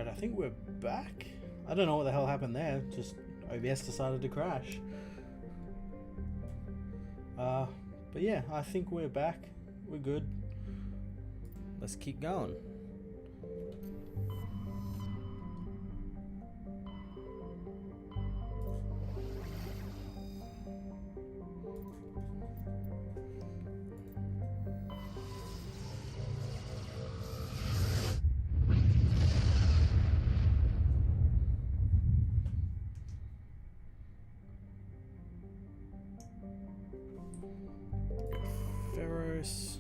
Alright, I think we're back. I don't know what the hell happened there. Just OBS decided to crash. But yeah, I think we're back. We're good. Let's keep going. Ferros.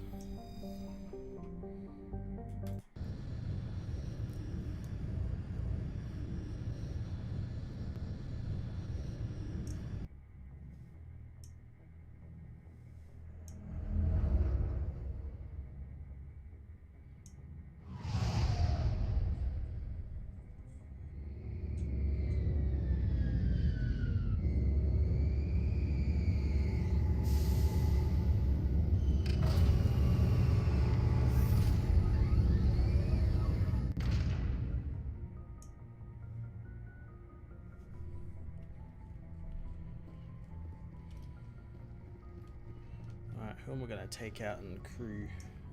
Alright, who am I gonna take out in crew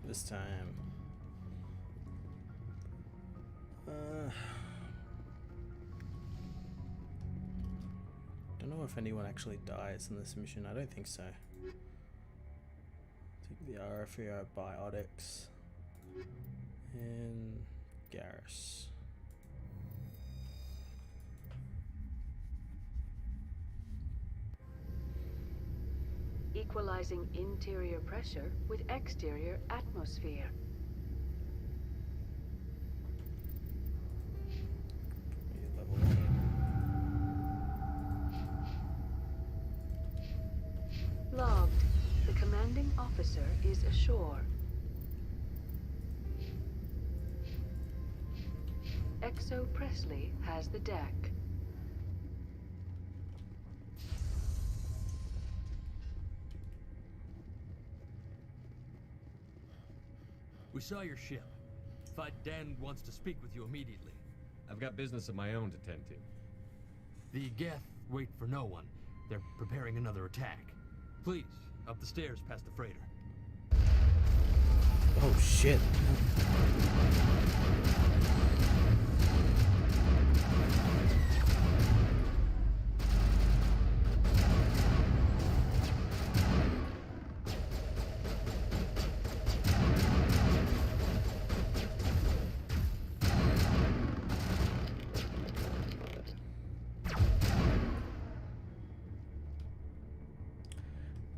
this time? Don't know if anyone actually dies in this mission. I don't think so. Take the RFER Biotics and Garrus. Equalizing interior pressure with exterior atmosphere. Level 1. Logged. The commanding officer is ashore. Exo Presley has the deck. We saw your ship. Fight Dan wants to speak with you immediately. I've got business of my own to tend to. The Geth wait for no one. They're preparing another attack. Please, up the stairs past the freighter. Oh shit.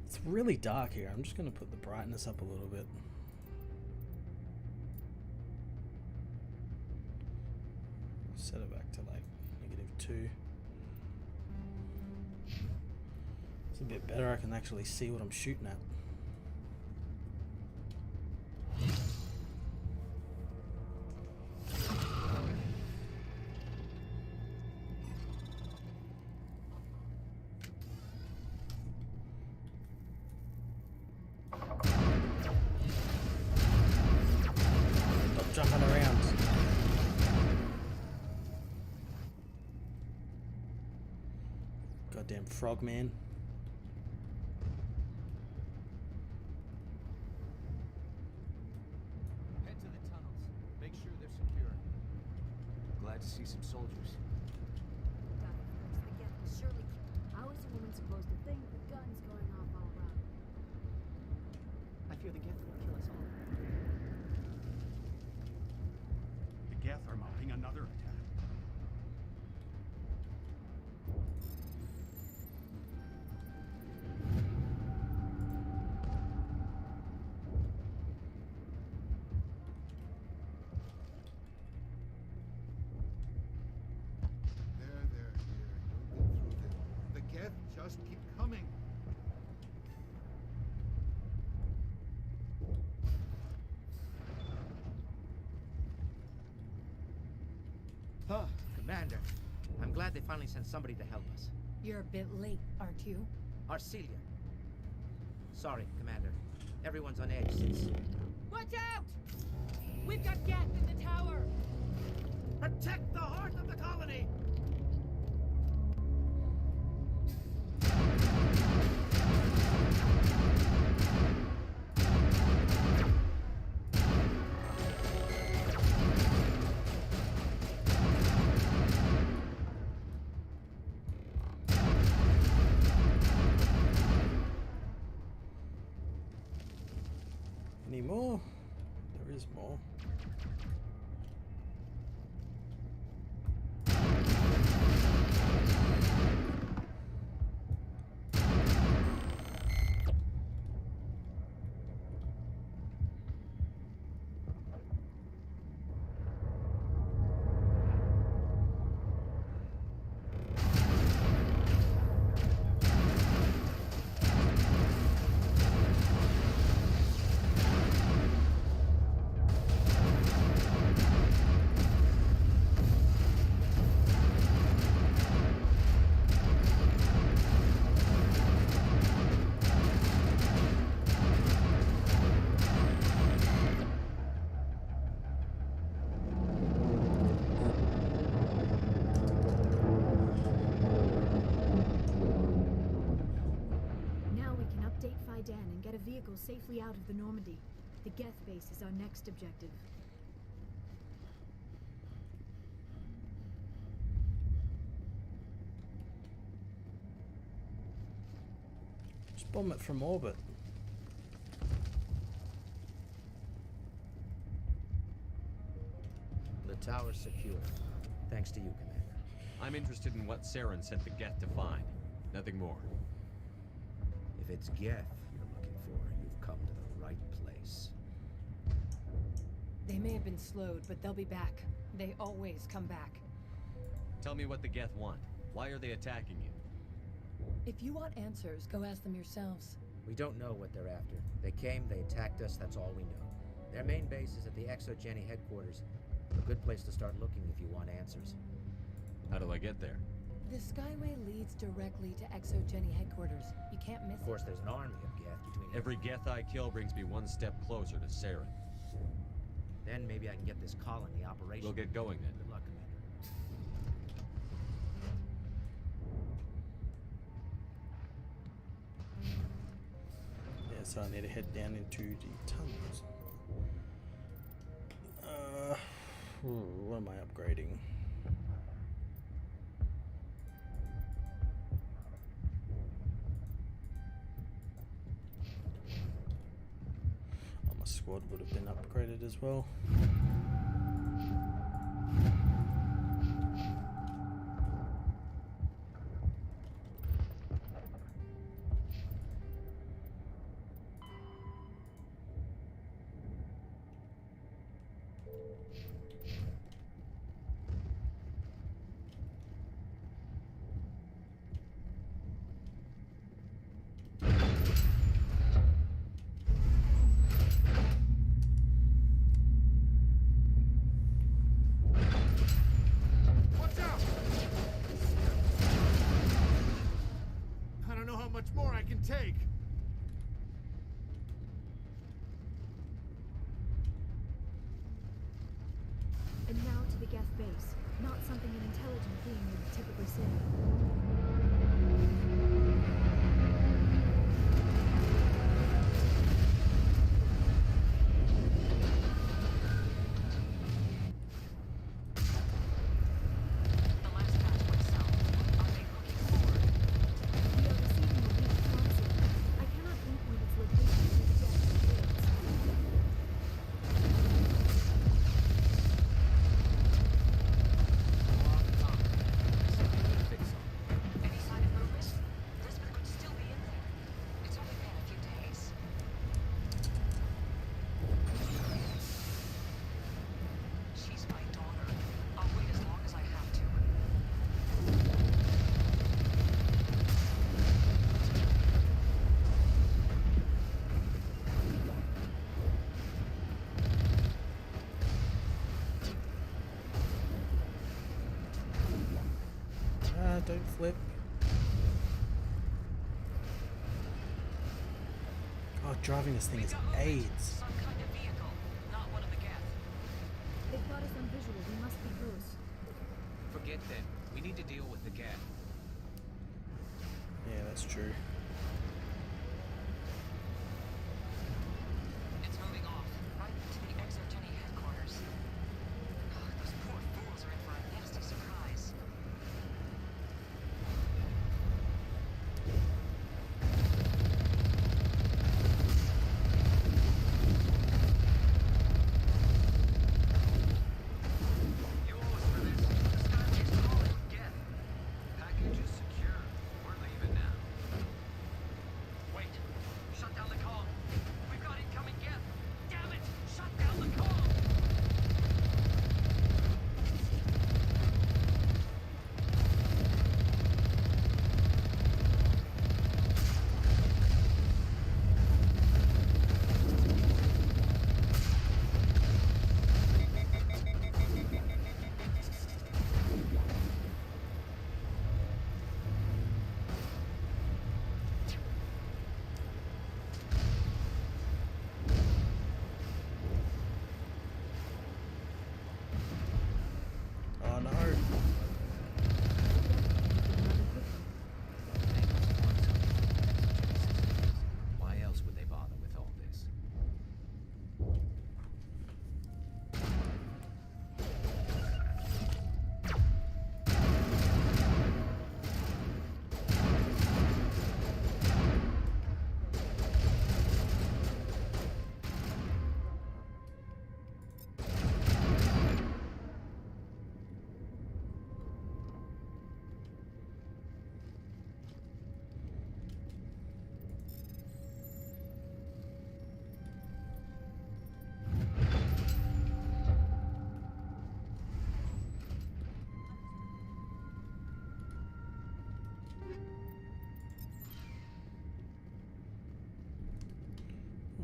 It's really dark here. I'm just going to put the brightness up a little bit. Set it back to like -2. It's a bit better. I can actually see what I'm shooting at. Jumping around. Goddamn frogman. Head to the tunnels. Make sure they're secure. Glad to see some soldiers. The Geth will surely keep. How is a woman supposed to think with guns going off all around? I fear the Geth will kill us all. The Geth are mounting another attack. There, dear. You'll get through them. The Geth just keep coming. Huh, Commander. I'm glad they finally sent somebody to help us. You're a bit late, aren't you? Arcelia. Sorry, Commander. Everyone's on edge since... Watch out! We've got Geth in the tower! Protect the heart of the colony! Any more? There is more. And get a vehicle safely out of the Normandy. The Geth base is our next objective. Just bomb it from orbit. The tower's secure. Thanks to you, Commander. I'm interested in what Saren sent the Geth to find. Nothing more. If it's Geth you're looking for, you've come to the right place. They may have been slowed, but they'll be back. They always come back. Tell me what the Geth want. Why are they attacking you? If you want answers, go ask them yourselves. We don't know what they're after. They came, they attacked us, that's all we know. Their main base is at the Exogeny headquarters. A good place to start looking if you want answers. How do I get there? The Skyway leads directly to Exogeny headquarters. You can't miss Of course, there's an army of Geth between Every Geth I kill brings me one step closer to Saren. Then maybe I can get this colony operational. We'll get going then. Good luck, Commander. Yeah, so I need to head down into the tunnels. What am I upgrading? Oh, my squad would have been upgraded as well. Take. And now to the Geth base. Not something an intelligent being would typically say. Don't flip. Oh, driving this thing is AIDS. They've got us on visual. We must be close. get them. We need to deal with the Geth. Yeah, that's true. It's moving off, right to the Exogeny headquarters. Those poor fools are in for a nasty surprise. You owe us for this. The Stargate's calling with Geth. Package is secure. We're leaving now. Wait. Shut down the comm. We've got incoming Geth. Damn it! Shut down the comm! Oh no. Why else would they bother with all this?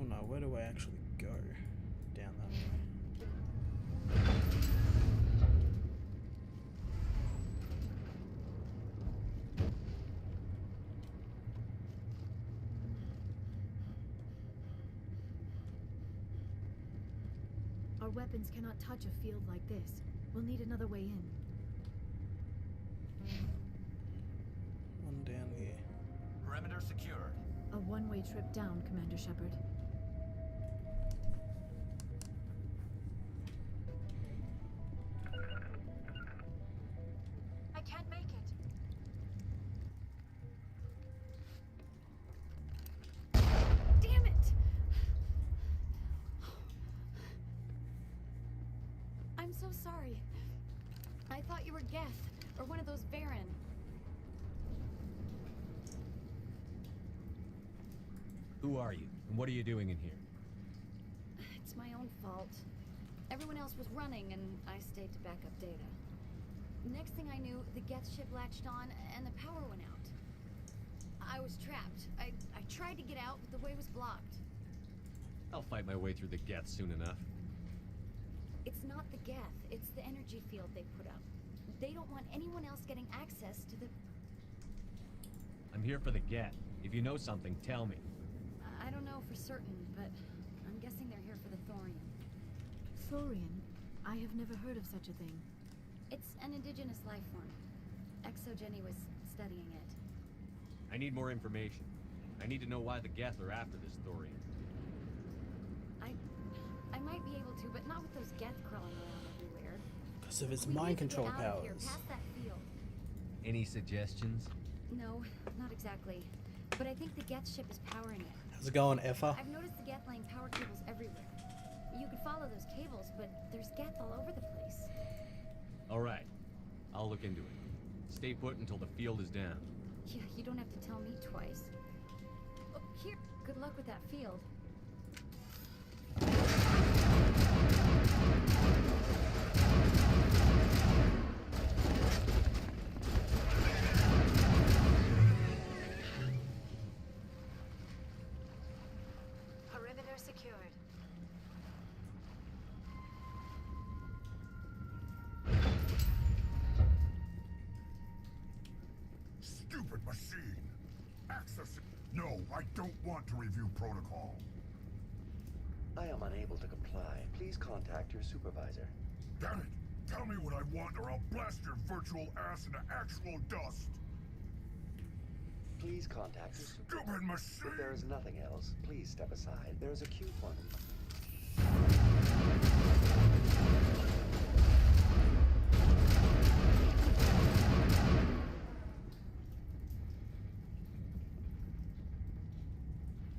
Oh no, where do I actually go? Down that way. Our weapons cannot touch a field like this. We'll need another way in. One down here. Perimeter secured. A one-way trip down, Commander Shepard. I can't make it. Damn it! I'm so sorry. I thought you were Geth, or one of those Baron. Who are you, and what are you doing in here? It's my own fault. Everyone else was running, and I stayed to back up data. Next thing I knew, the Geth ship latched on, and the power went out. I was trapped. I tried to get out, but the way was blocked. I'll fight my way through the Geth soon enough. It's not the Geth, it's the energy field they put up. They don't want anyone else getting access to the... I'm here for the Geth. If you know something, tell me. I don't know for certain, but I'm guessing they're here for the Thorium. Thorium? I have never heard of such a thing. It's an indigenous life form. Exogeny was studying it. I need more information. I need to know why the Geth are after this thorium. I might be able to, but not with those Geth crawling around everywhere. Because of its We mind need to get control out of here, powers. past that field. Any suggestions? No, not exactly. But I think the Geth ship is powering it. How's it going, Effa? I've noticed the Geth laying power cables everywhere. You could follow those cables, but there's Geth all over the place. All right. I'll look into it. Stay put until the field is down. Yeah, you don't have to tell me twice. Oh, here. Good luck with that field. Perimeter secured. Stupid machine! Access... No, I don't want to review protocol. I am unable to comply. Please contact your supervisor. Damn it! Tell me what I want or I'll blast your virtual ass into actual dust! Please contact us. Stupid machine! If there is nothing else, please step aside. There is a queue for me.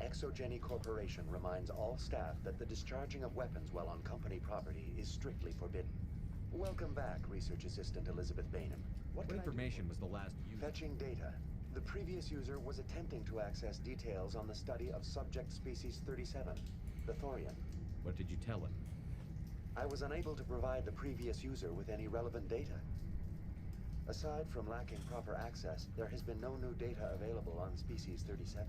ExoGeni Corporation reminds all staff that the discharging of weapons while on company property is strictly forbidden. Welcome back, Research Assistant Elizabeth Bainham. What information was the last user? Fetching data. The previous user was attempting to access details on the study of subject species 37, the Thorian. What did you tell him? I was unable to provide the previous user with any relevant data. Aside from lacking proper access, there has been no new data available on species 37.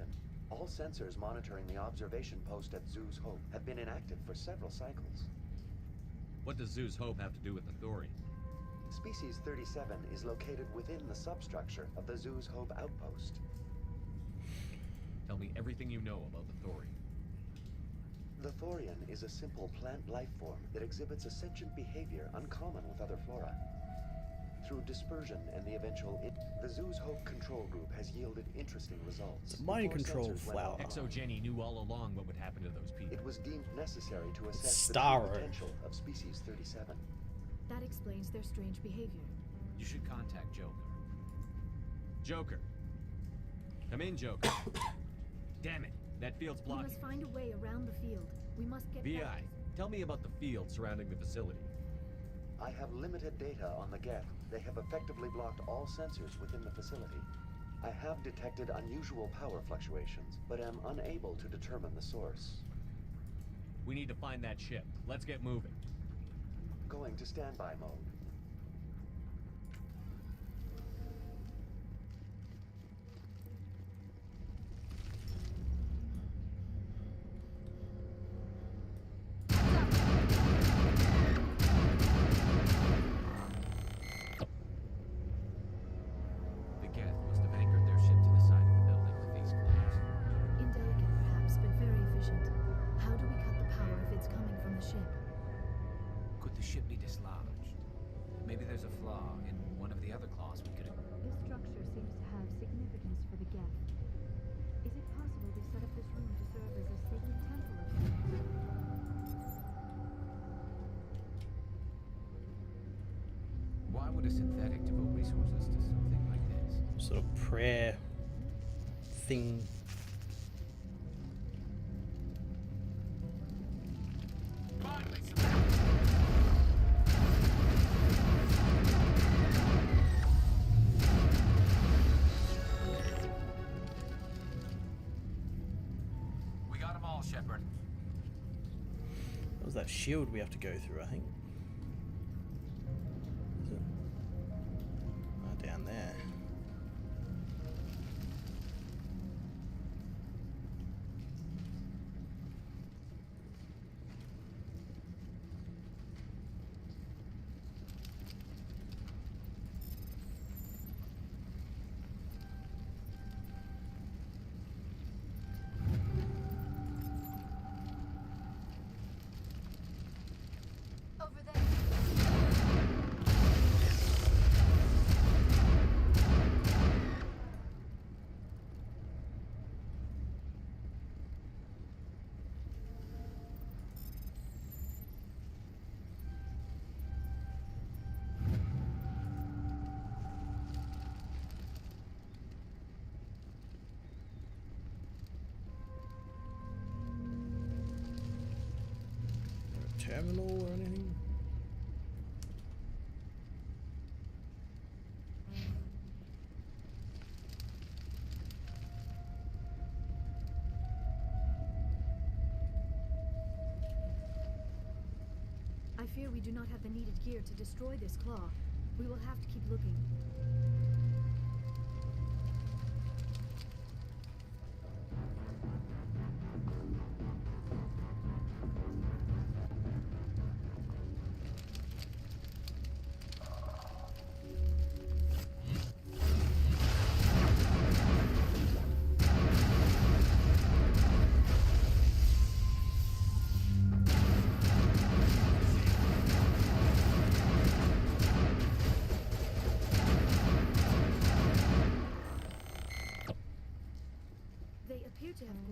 All sensors monitoring the observation post at Zoo's Hope have been inactive for several cycles. What does Zoo's Hope have to do with the Thorian? Species 37 is located within the substructure of the Zoo's Hope outpost. Tell me everything you know about the Thorian. The Thorian is a simple plant life form that exhibits a sentient behavior uncommon with other flora. Through dispersion and the eventual the Zoo's Hope control group has yielded interesting results. The mind Before control sensors went flower. online, ExoGeni knew all along what would happen to those people. it was deemed necessary to assess the Starro. true potential of species 37. That explains their strange behavior. You should contact Joker. Joker. Come in, Joker. Damn it. That field's We blocking. must find a way around the field. We must get VI, back. tell me about the field surrounding the facility. I have limited data on the Geth. They have effectively blocked all sensors within the facility. I have detected unusual power fluctuations, but am unable to determine the source. We need to find that ship. Let's get moving. Going to standby mode. The Geth must have anchored their ship to the side of the building with these claws. Indelicate, perhaps, but very efficient. How do we cut the power if it's coming from the ship? Could the ship be dislodged? Maybe there's a flaw in one of the other claws we could have... This structure seems to have significance for the Geth. Is it possible they set up this room to serve as a sacred temple of sorts? Why would a synthetic devote resources to something like this? Sort of prayer thing. We got them all, Shepard. What was that shield we have to go through, I think? Is it? Oh, down there. Over there. Terminal or anything? I fear we do not have the needed gear to destroy this claw. We will have to keep looking.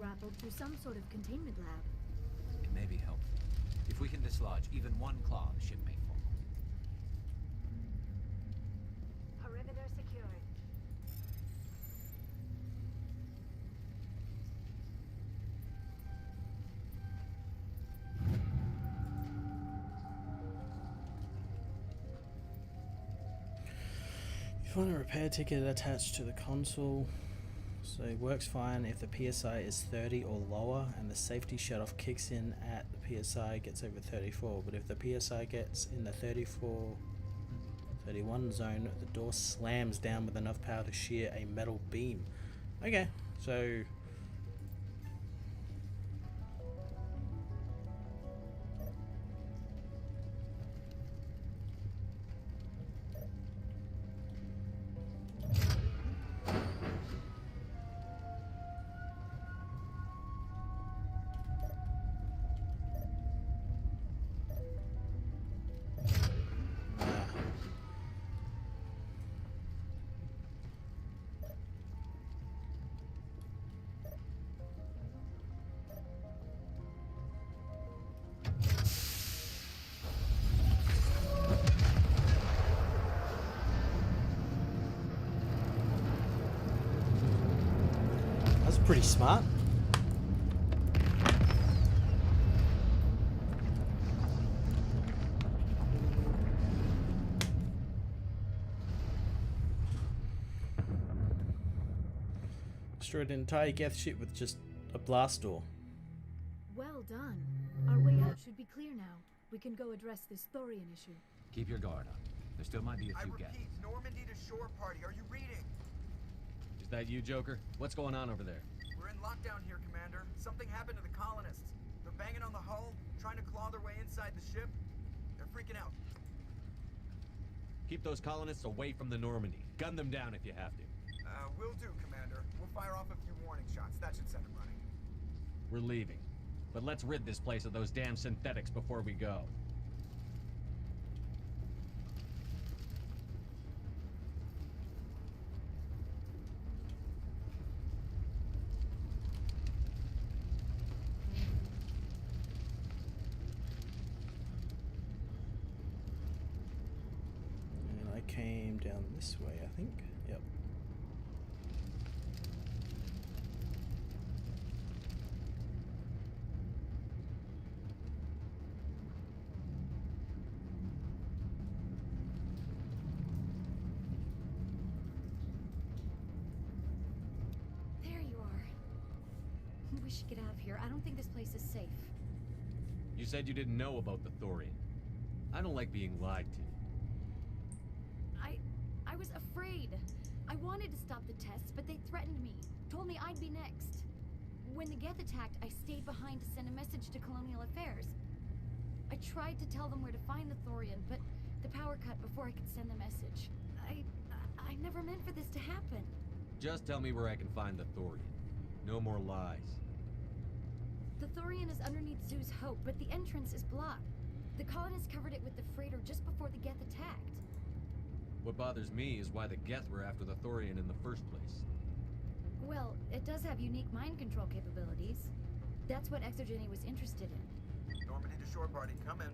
grappled through some sort of containment lab. It may be helpful. If we can dislodge even one claw, the ship may fall. Perimeter secured. You find a repair ticket attached to the console. So it works fine if the PSI is 30 or lower and the safety shutoff kicks in at the PSI gets over 34. But if the PSI gets in the 34, 31 zone, the door slams down with enough power to shear a metal beam. Okay, so that's pretty smart. Destroyed an entire Geth ship with just a blast door. Well done. Our way out should be clear now. We can go address this thorium issue. Keep your guard up. There still might be a few gaps. Normandy to shore party. Are you reading? Is that you, Joker? What's going on over there? We're in lockdown here, Commander. Something happened to the colonists. They're banging on the hull, trying to claw their way inside the ship. They're freaking out. Keep those colonists away from the Normandy. Gun them down if you have to. Will do, Commander. We'll fire off a few warning shots. That should send them running. We're leaving. But let's rid this place of those damn synthetics before we go. And I came down this way, I think. Yep. There you are. We should get out of here. I don't think this place is safe. You said you didn't know about the thorium. I don't like being lied to. I was afraid. I wanted to stop the tests, but they threatened me. Told me I'd be next. When the Geth attacked, I stayed behind to send a message to Colonial Affairs. I tried to tell them where to find the thorium, but the power cut before I could send the message. I never meant for this to happen. Just tell me where I can find the thorium. No more lies. The thorium is underneath Zoo's Hope, but the entrance is blocked. The colonists covered it with the freighter just before the Geth attacked. What bothers me is why the Geth were after the thorium in the first place. Well, it does have unique mind control capabilities. That's what Exogeny was interested in. Normandy to shore party. Come in.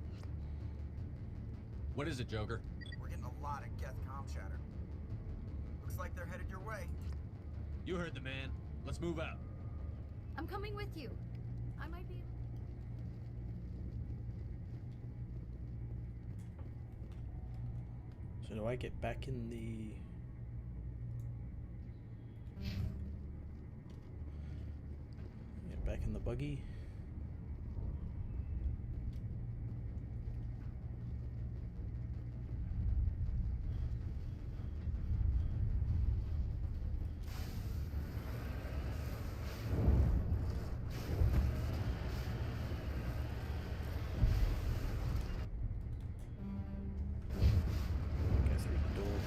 What is it, Joker? We're getting a lot of Geth comm chatter. Looks like they're headed your way. You heard the man. Let's move out. I'm coming with you. I might be... So do I get back in the... Get back in the buggy? Go through the door.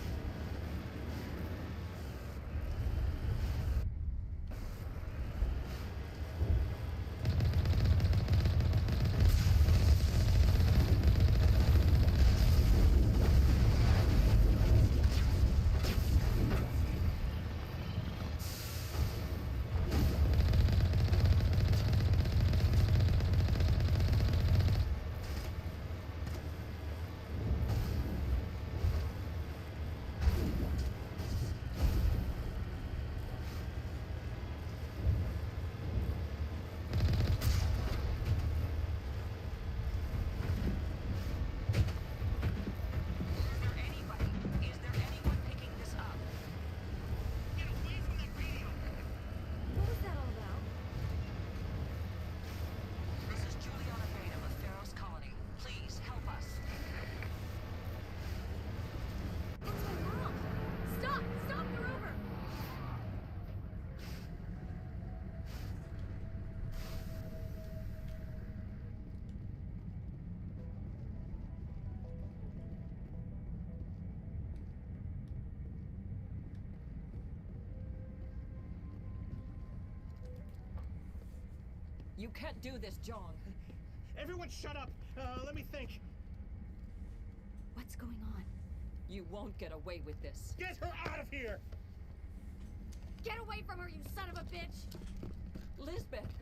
You can't do this, John. Everyone shut up! Let me think. What's going on? You won't get away with this. Get her out of here! Get away from her, you son of a bitch! Lisbeth!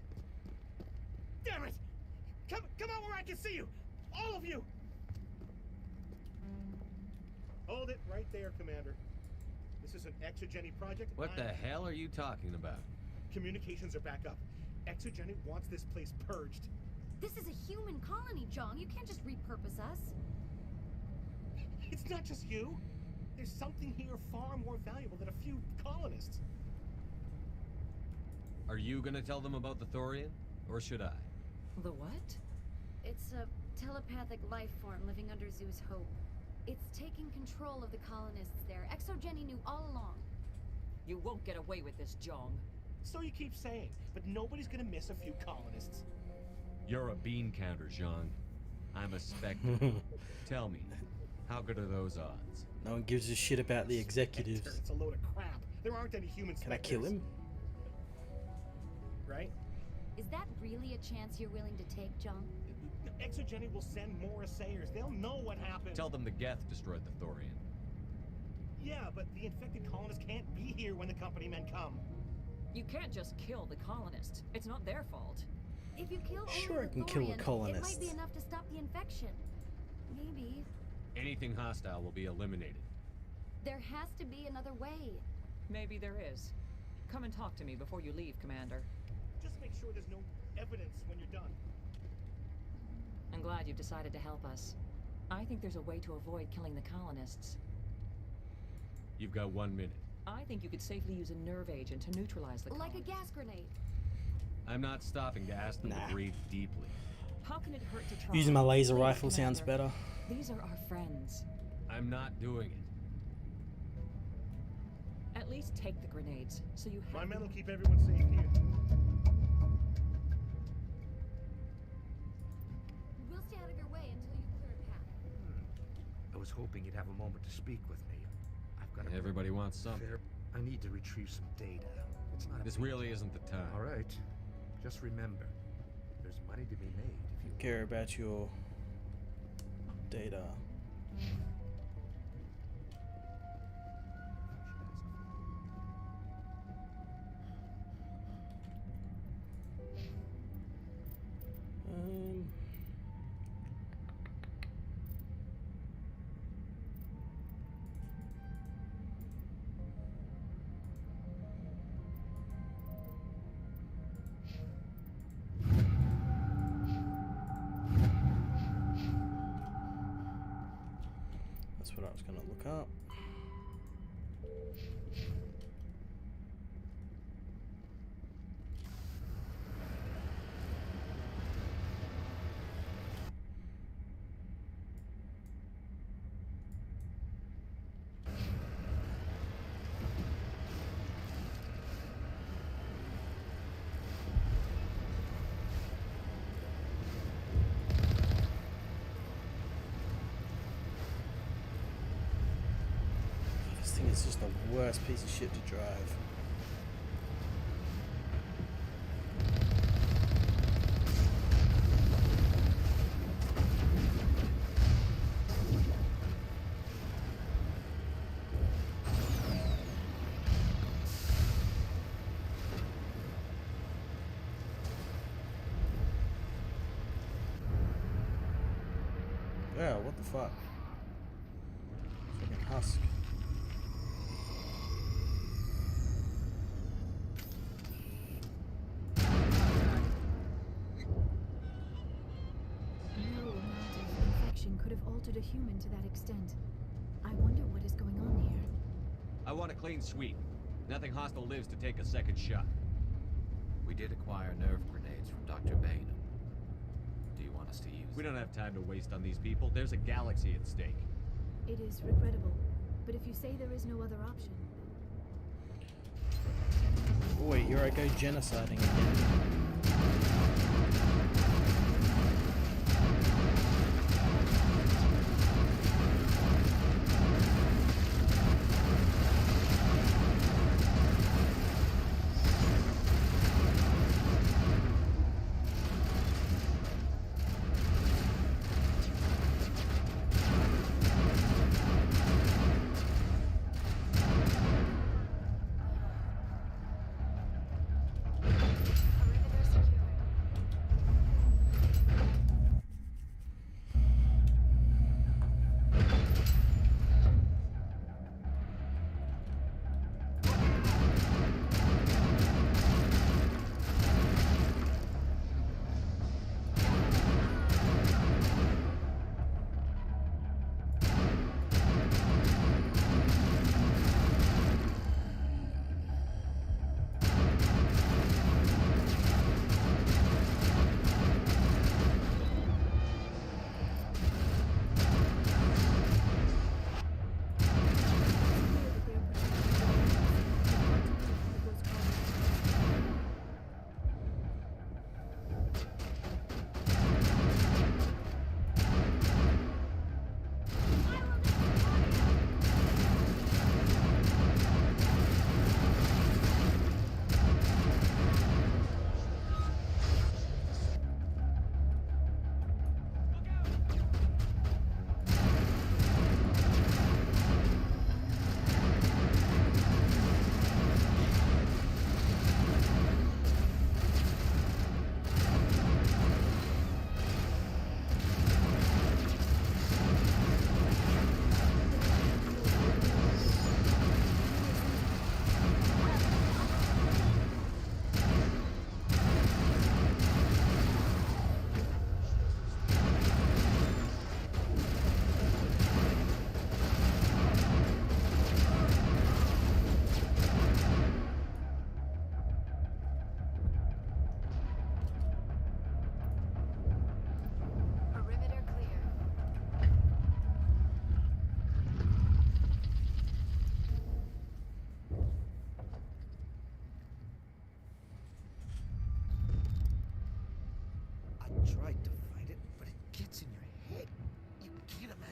Damn it! Come out where I can see you! All of you! Hold it right there, Commander. This is an exogeny project. What the hell are you talking about? Communications are back up. Exogeny wants this place purged. This is a human colony, John. You can't just repurpose us. It's not just you. There's something here far more valuable than a few colonists. Are you gonna tell them about the Thorian? Or should I? The what? It's a telepathic life form living under Zeus Hope. It's taking control of the colonists there. Exogeny knew all along. You won't get away with this, John. So you keep saying, but nobody's gonna miss a few colonists. You're a bean counter, Jean. I'm a spectre. Tell me, how good are those odds? No one gives a shit about the executives. It's a load of crap. There aren't any humans. Can I kill him? Right? Is that really a chance you're willing to take, John? Exogeny will send more assayers. They'll know what happened. Tell them the Geth destroyed the Thorian. Yeah, but the infected colonists can't be here when the company men come. You can't just kill the colonists. It's not their fault. If you kill Sure, only I can the kill the Thorian, colonists. it might be enough to stop the infection. Maybe. Anything hostile will be eliminated. There has to be another way. Maybe there is. Come and talk to me before you leave, Commander. Just make sure there's no evidence when you're done. I'm glad you've decided to help us. I think there's a way to avoid killing the colonists. You've got 1 minute. I think you could safely use a nerve agent to neutralize the Like colonists. a gas grenade. I'm not stopping to ask them to breathe deeply. How can it hurt to try? Using my laser Please, rifle sounds Commander. better. These are our friends. I'm not doing it. At least take the grenades, so you have... My men will keep everyone safe here. We'll stay out of your way until you clear a path. I was hoping you'd have a moment to speak with me. I've got a... Everybody wants something. I need to retrieve some data. It's not a This big really deal. isn't the time. All right. Just remember, there's money to be made if you Care about your data. That's what I was going to look up. This thing is just the worst piece of shit to drive. Yeah, what the fuck? Fucking husk. No amount of infection could have altered a human to that extent. I wonder what is going on here. I want a clean sweep. Nothing hostile lives to take a second shot. We did acquire nerve grenades from Dr. Bain. Do you want us to use We don't have time to waste on these people. There's a galaxy at stake. It is regrettable, but if you say there is no other option... Boy, here I go genociding again.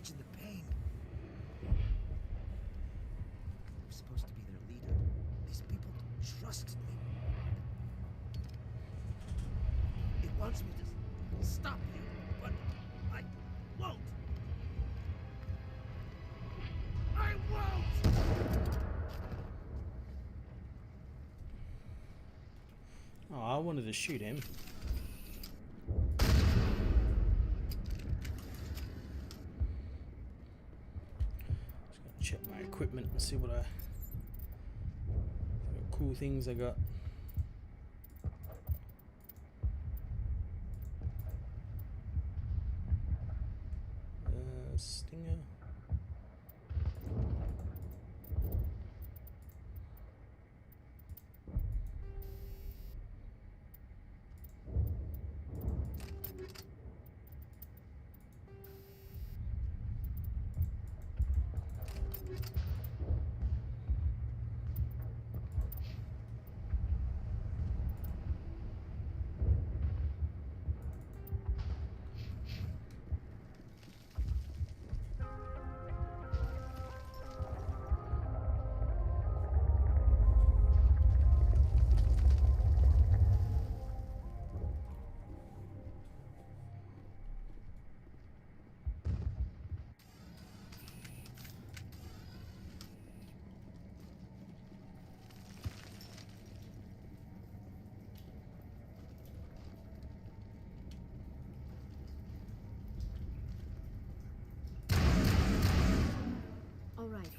imagine the pain. I'm supposed to be their leader. These people trusted me. It wants me to stop you, but I won't. I won't! Oh, I wanted to shoot him. Check my equipment and see what cool things I got. Stinger.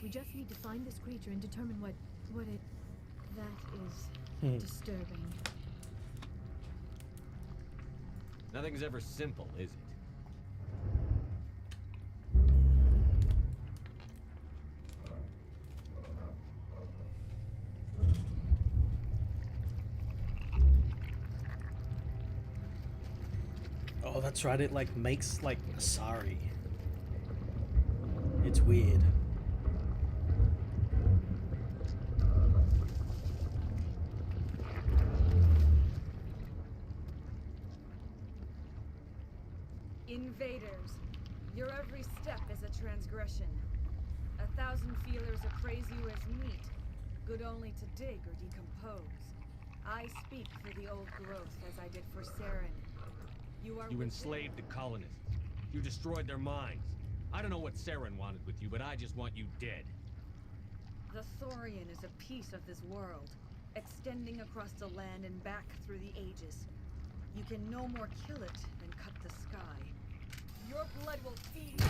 We just need to find this creature and determine what it... That is disturbing. Nothing's ever simple, is it? Oh, that's right. It like makes like Asari. It's weird. Invaders, your every step is a transgression. 1,000 feelers appraise you as meat, good only to dig or decompose. I speak for the old growth as I did for Saren. You enslaved the colonists. You destroyed their minds. I don't know what Saren wanted with you, but I just want you dead. The Thorian is a piece of this world, extending across the land and back through the ages. You can no more kill it than cut the sky. Your blood will feed.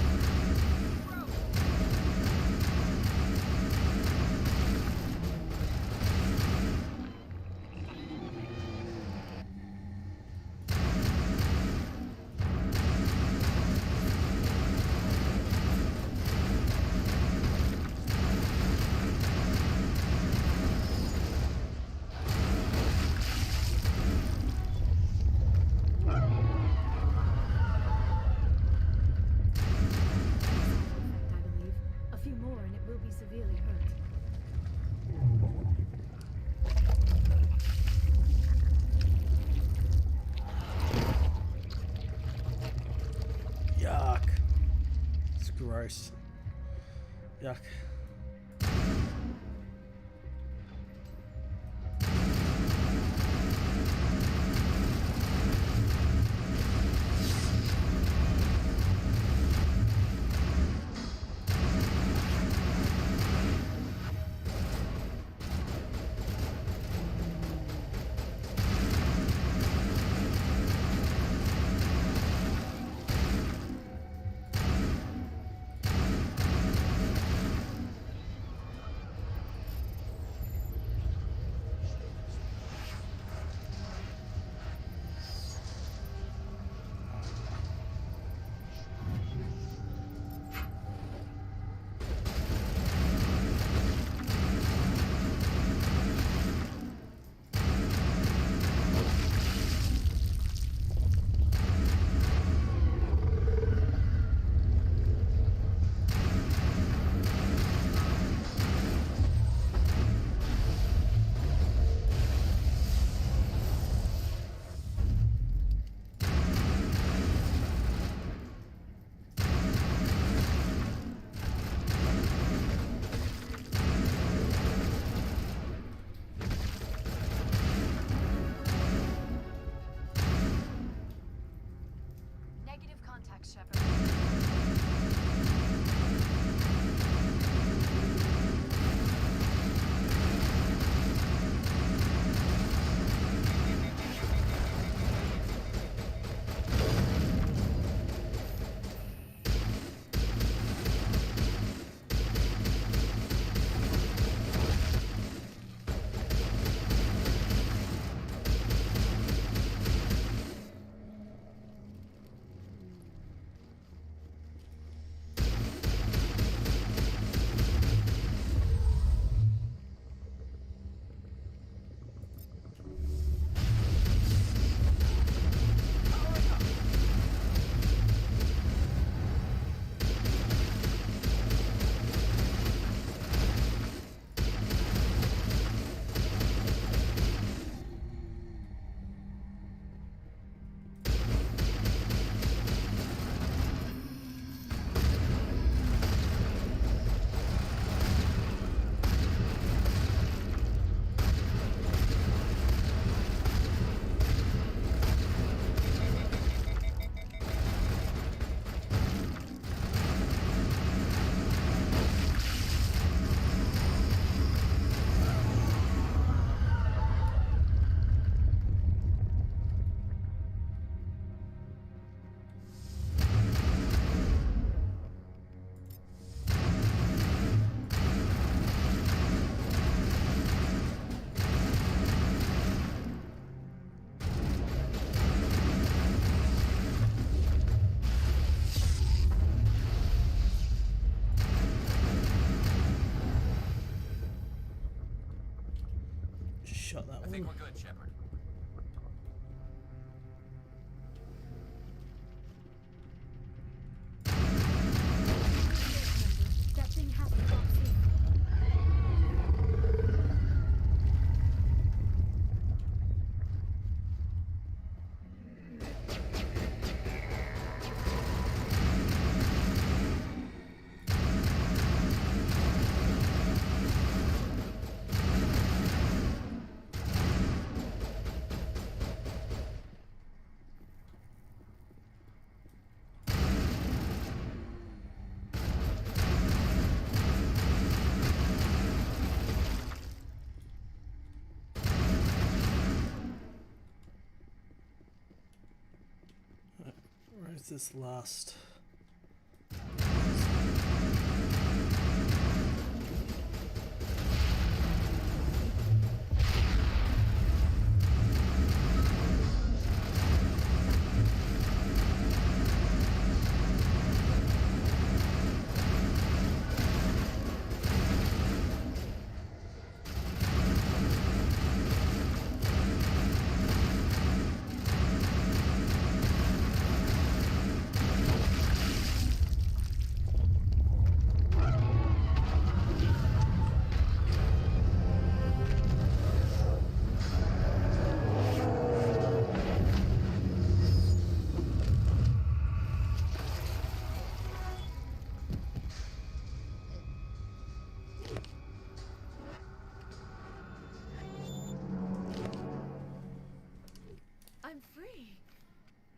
Gross. Yuck. think we're good, Shepard. That thing has to drop soon. Where's this last? I'm free.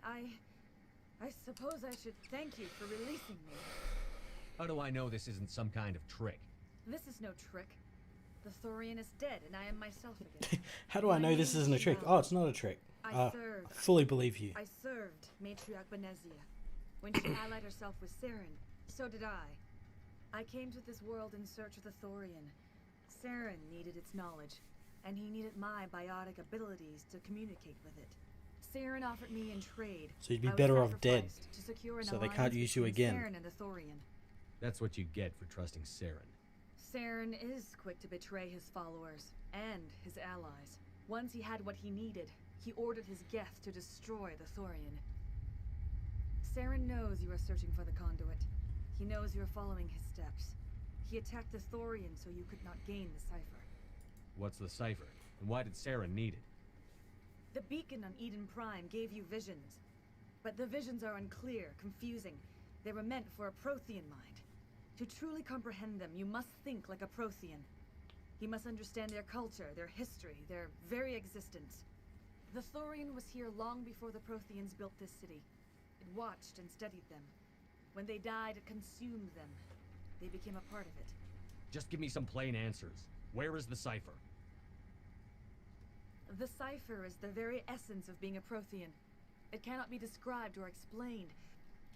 I suppose I should thank you for releasing me. How do I know this isn't some kind of trick? This is no trick. The Thorian is dead, and I am myself again. How do I know this isn't a trick? Oh, it's not a trick. I fully believe you. I served Matriarch Benezia. When she allied herself with Saren, so did I. I came to this world in search of the Thorian. Saren needed its knowledge, and he needed my biotic abilities to communicate with it. Saren offered me in trade. So you'd be better off dead, to secure an so they can't use you between again. Saren and the Thorian. That's what you get for trusting Saren. Saren is quick to betray his followers and his allies. Once he had what he needed, he ordered his Geth to destroy the Thorian. Saren knows you are searching for the conduit. He knows you are following his steps. He attacked the Thorian so you could not gain the cipher. What's the cipher? And why did Saren need it? The beacon on Eden Prime gave you visions. But the visions are unclear, confusing. They were meant for a Prothean mind. To truly comprehend them, you must think like a Prothean. You must understand their culture, their history, their very existence. The Thorian was here long before the Protheans built this city. It watched and studied them. When they died, it consumed them. They became a part of it. Just give me some plain answers. Where is the cipher? The cipher is the very essence of being a Prothean. It cannot be described or explained.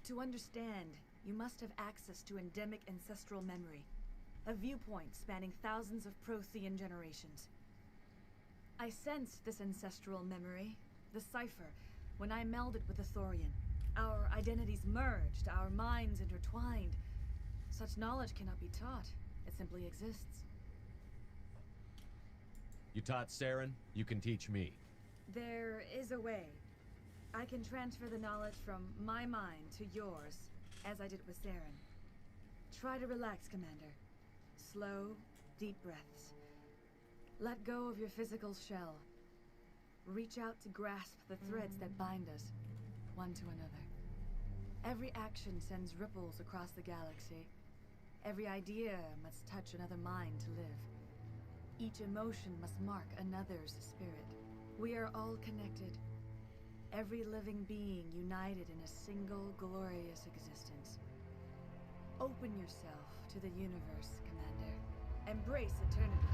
To understand, you must have access to endemic ancestral memory. A viewpoint spanning thousands of Prothean generations. I sensed this ancestral memory, the cipher, when I melded with the Thorian. Our identities merged, our minds intertwined. Such knowledge cannot be taught. It simply exists. You taught Saren, you can teach me. There is a way. I can transfer the knowledge from my mind to yours, as I did with Saren. Try to relax, Commander. Slow, deep breaths. Let go of your physical shell. Reach out to grasp the threads that bind us, one to another. Every action sends ripples across the galaxy. Every idea must touch another mind to live. Each emotion must mark another's spirit. We are all connected. Every living being united in a single glorious existence. Open yourself to the universe, Commander. Embrace eternity.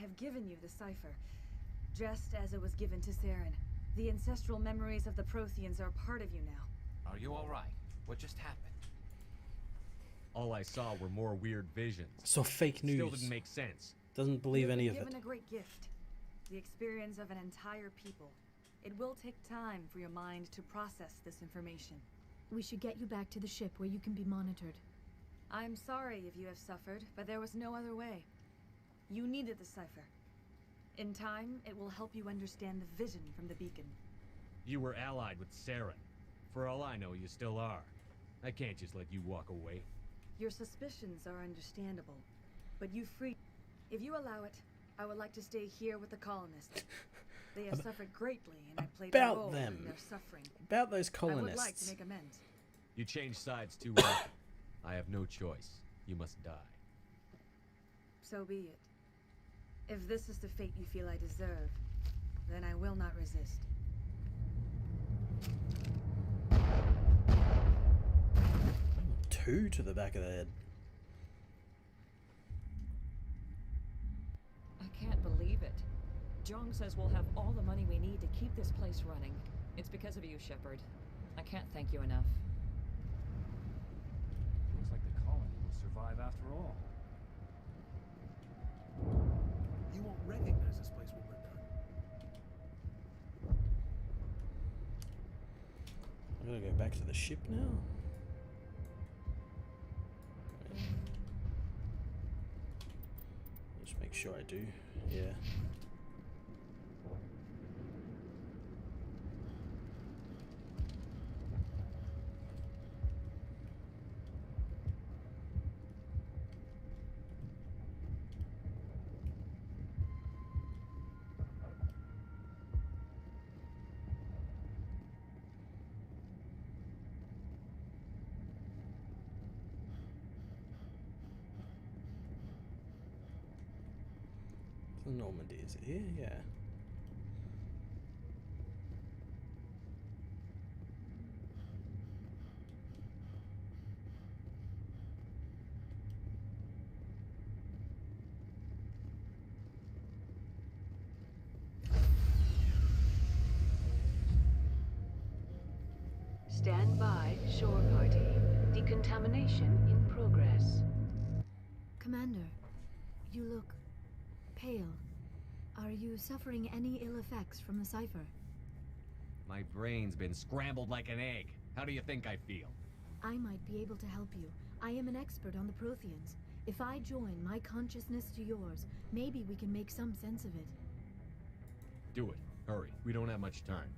have given you the cipher, just as it was given to Saren. The ancestral memories of the Protheans are part of you now. Are you all right? What just happened? All I saw were more weird visions. So fake news. Still didn't make sense. Doesn't believe any of You've it. been given a great gift. The experience of an entire people. It will take time for your mind to process this information. We should get you back to the ship where you can be monitored. I'm sorry if you have suffered, but there was no other way. You needed the cipher. In time, it will help you understand the vision from the beacon. You were allied with Saren. For all I know, you still are. I can't just let you walk away. Your suspicions are understandable, but you free. If you allow it, I would like to stay here with the colonists. They have suffered greatly, and I played a About role them. in their suffering. About those I would like to colonists. make amends. You changed sides too often. I have no choice. You must die. So be it. If this is the fate you feel I deserve, then I will not resist. Two to the back of the head. I can't believe it. Jong says we'll have all the money we need to keep this place running. It's because of you, Shepard. I can't thank you enough. Looks like the colony will survive after all. You won't recognize this place when we're done. I'm gonna go back to the ship now. Just make sure I do. Yeah. Normandy, is it here? Yeah. Stand by, shore party. Decontamination in progress. Commander, you look pale. Are you suffering any ill effects from the cipher? My brain's been scrambled like an egg. How do you think I feel? I might be able to help you. I am an expert on the Protheans. If I join my consciousness to yours, maybe we can make some sense of it. Do it. Hurry. We don't have much time.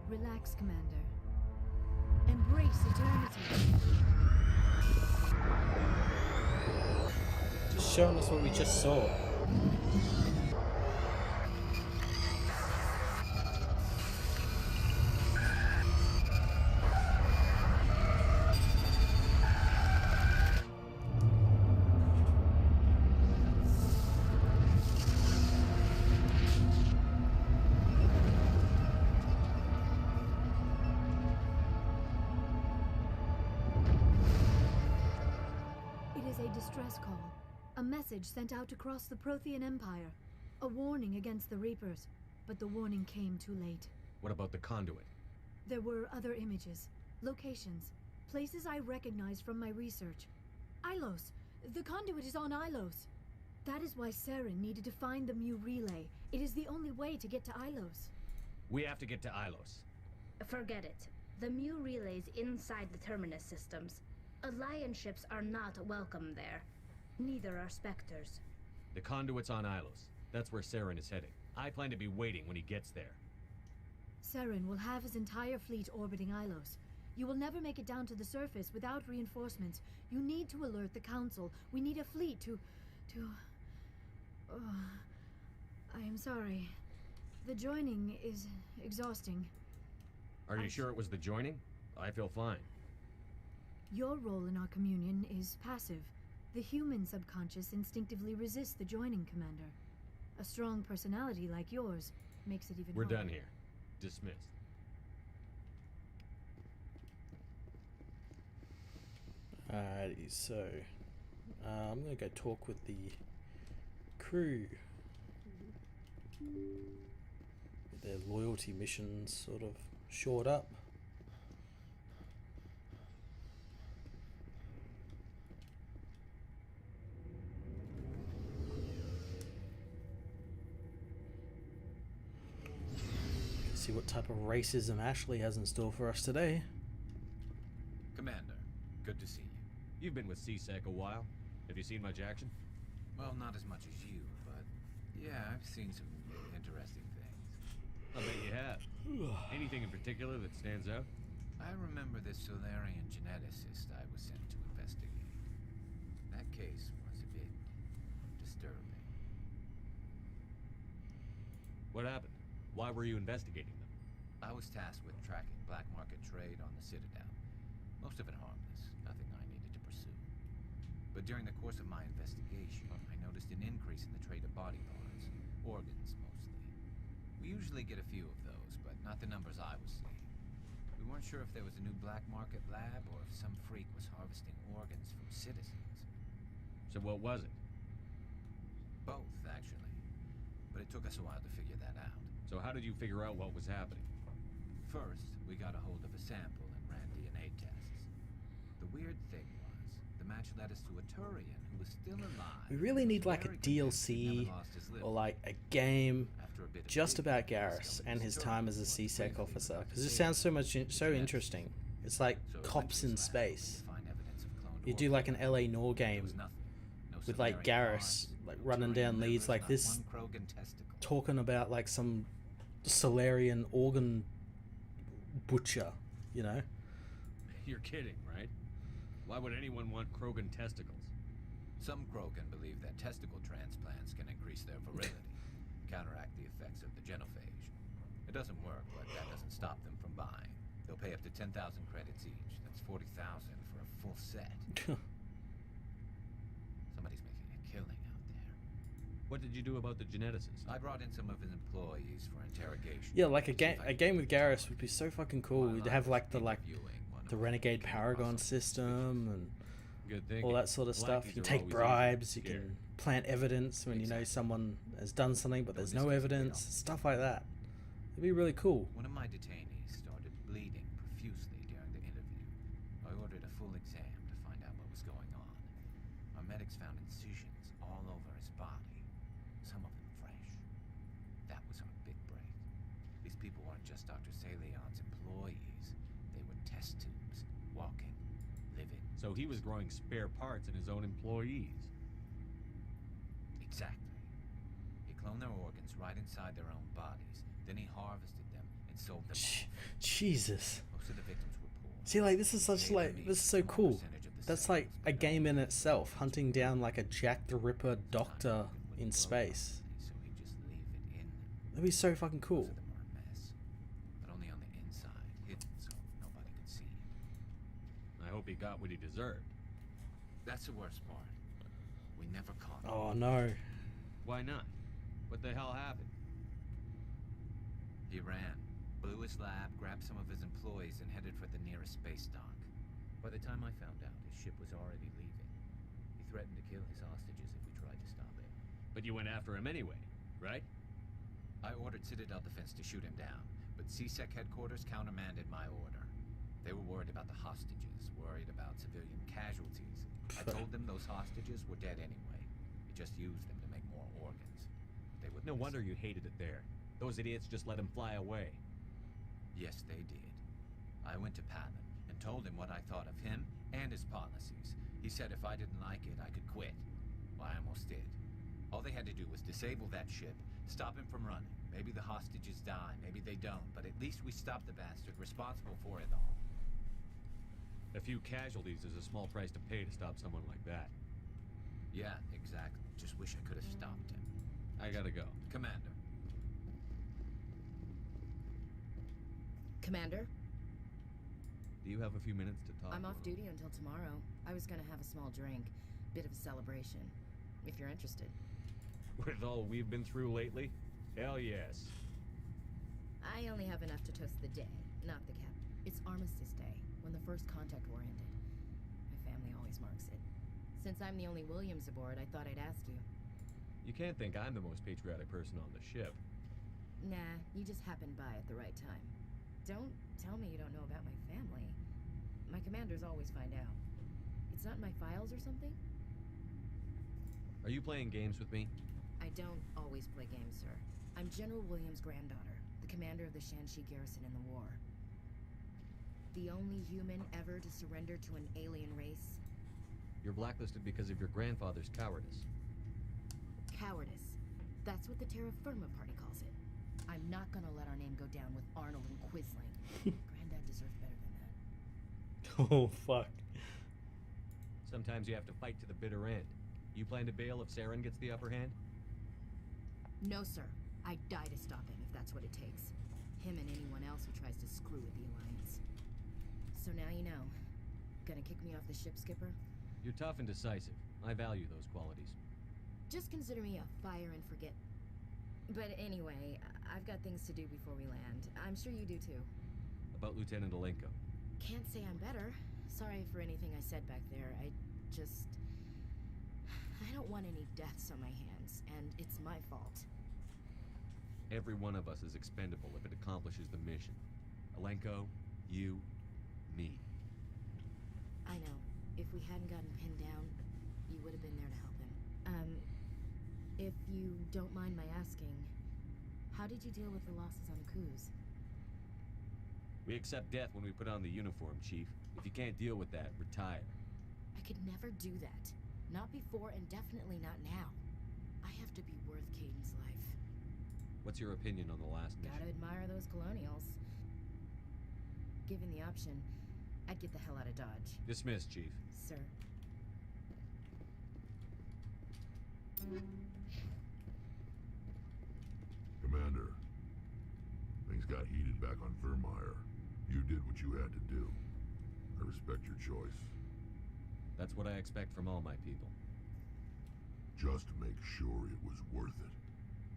Relax, Commander. Embrace eternity. Just showing us what we just saw. Distress call. A message sent out across the Prothean Empire. A warning against the Reapers. But the warning came too late. What about the conduit? There were other images. Locations. Places I recognized from my research. Ilos. The conduit is on Ilos. That is why Saren needed to find the Mu relay. It is the only way to get to Ilos. We have to get to Ilos. Forget it. The Mu relay's inside the Terminus systems. Alliance ships are not welcome there. Neither are Spectres. The conduit's on Ilos. That's where Saren is heading. I plan to be waiting when he gets there. Saren will have his entire fleet orbiting Ilos. You will never make it down to the surface without reinforcements. You need to alert the Council. We need a fleet to... Oh, I am sorry. The joining is exhausting. Are you sure it was the joining? I feel fine. Your role in our communion is passive. The human subconscious instinctively resists the joining, Commander. A strong personality like yours makes it even We're harder. done here. Dismissed. Alrighty, so I'm gonna go talk with the crew. Get their loyalty missions sort of shored up. See what type of racism Ashley has in store for us today. Commander, good to see you. You've been with CSEC a while. Have you seen much action? Well, not as much as you, but yeah, I've seen some interesting things. I bet you have. Anything in particular that stands out? I remember this Solarian geneticist I was sent to investigate. That case was a bit disturbing. What happened? Why were you investigating them? I was tasked with tracking black market trade on the Citadel. Most of it harmless, nothing I needed to pursue. But during the course of my investigation, I noticed an increase in the trade of body parts, organs mostly. We usually get a few of those, but not the numbers I was seeing. We weren't sure if there was a new black market lab or if some freak was harvesting organs from citizens. So what was it? Both, actually. But it took us a while to figure that out. So how did you figure out what was happening? First, we got a hold of a sample and ran DNA tests. The weird thing was, the match led us to a Turian who was still alive. We really need like a DLC or like a game just about Garrus and his time as a CSEC officer, because it sounds so interesting. It's like cops in space. You do like an LA Noire game with like Garrus like running down leads like this, talking about like some Solarian organ butcher, you know? You're kidding, right? Why would anyone want Krogan testicles? Some Krogan believe that testicle transplants can increase their virility, counteract the effects of the genophage. It doesn't work, but that doesn't stop them from buying. They'll pay up to 10,000 credits each. That's 40,000 for a full set. Somebody's making a killing out there. What did you do about the geneticist? I brought in some of his employees for interrogation. Yeah, like a game with Garrus would be so fucking cool. We'd have like the Renegade Paragon system and all that sort of stuff. You can take bribes, you can plant evidence when you know someone has done something but there's no evidence, stuff like that. It'd be really cool. One of my detainees started bleeding profusely during the interview. I ordered a full exam to find out what was going on. Our medics found incisions all over his body, some of them fresh. That was our big break. These people weren't just Dr. Salion's employees. They were test tubes, walking, living. So he was growing spare parts in his own employees. Exactly. He cloned their organs right inside their own bodies. Then he harvested them and sold them off. Jesus. Most of the victims were poor. See, like this is so cool. That's like a game in itself, hunting down like a Jack the Ripper doctor in space. So he just leave it in them. That'd be so fucking cool. Most of them were a mess, but only on the inside, hidden so nobody could see it. I hope he got what he deserved. That's the worst part. We never caught him. Oh no. Why not? What the hell happened? He ran, blew his lab, grabbed some of his employees, and headed for the nearest space dock. By the time I found out, his ship was already leaving. He threatened to kill his hostages if we tried to stop him. But you went after him anyway, right? I ordered Citadel Defense to shoot him down, but CSEC headquarters countermanded my order. They were worried about the hostages, worried about civilian casualties. I told them those hostages were dead anyway. We just used them to make more organs. They would. No wonder you hated it there. Those idiots just let him fly away. Yes, they did. I went to Patton and told him what I thought of him and his policies. He said if I didn't like it, I could quit. Well, I almost did. All they had to do was disable that ship, stop him from running. Maybe the hostages die, maybe they don't, but at least we stopped the bastard responsible for it all. A few casualties is a small price to pay to stop someone like that. Yeah, exactly. Just wish I could have stopped him. I gotta go. Commander. Commander? Do you have a few minutes to talk? I'm off duty until tomorrow. I was gonna have a small drink. Bit of a celebration. If you're interested. With all we've been through lately? Hell yes. I only have enough to toast the day, not the cap. It's Armistice Day, when the First Contact War ended. My family family always marks it. Since I'm the only Williams aboard, I thought I'd ask you. You can't think I'm the most patriotic person on the ship. Nah, you just happened by at the right time. Don't tell me you don't know about my family. My commanders always find out. It's not in my files or something? Are you playing games with me? I don't always play games, sir. I'm General Williams' granddaughter, the commander of the Shanxi garrison in the war. The only human ever to surrender to an alien race. You're blacklisted because of your grandfather's cowardice. Cowardice. That's what the Terra Firma Party calls it. I'm not gonna let our name go down with Arnold and Quisling. Granddad deserved better than that. Oh, fuck. Sometimes you have to fight to the bitter end. You plan to bail if Saren gets the upper hand? No, sir. I'd die to stop him if that's what it takes. Him and anyone else who tries to screw with the Alliance. So now you know. Gonna kick me off the ship, Skipper? You're tough and decisive. I value those qualities. Just consider me a fire and forget. But anyway, I've got things to do before we land. I'm sure you do too. About Lieutenant Alenko. Can't say I'm better. Sorry for anything I said back there. I don't want any deaths on my hands, and it's my fault. Every one of us is expendable if it accomplishes the mission. Alenko, you, me. I know. If we hadn't gotten pinned down, you would have been there to help him. If you don't mind my asking, how did you deal with the losses on Kuz? We accept death when we put on the uniform, Chief. If you can't deal with that, retire. I could never do that. Not before and definitely not now. I have to be worth Caden's life. What's your opinion on the last mission? Gotta admire those colonials. Given the option, I'd get the hell out of Dodge. Dismissed, Chief. Sir. Commander, things got heated back on Vermeer. You did what you had to do. I respect your choice. That's what I expect from all my people. Just make sure it was worth it.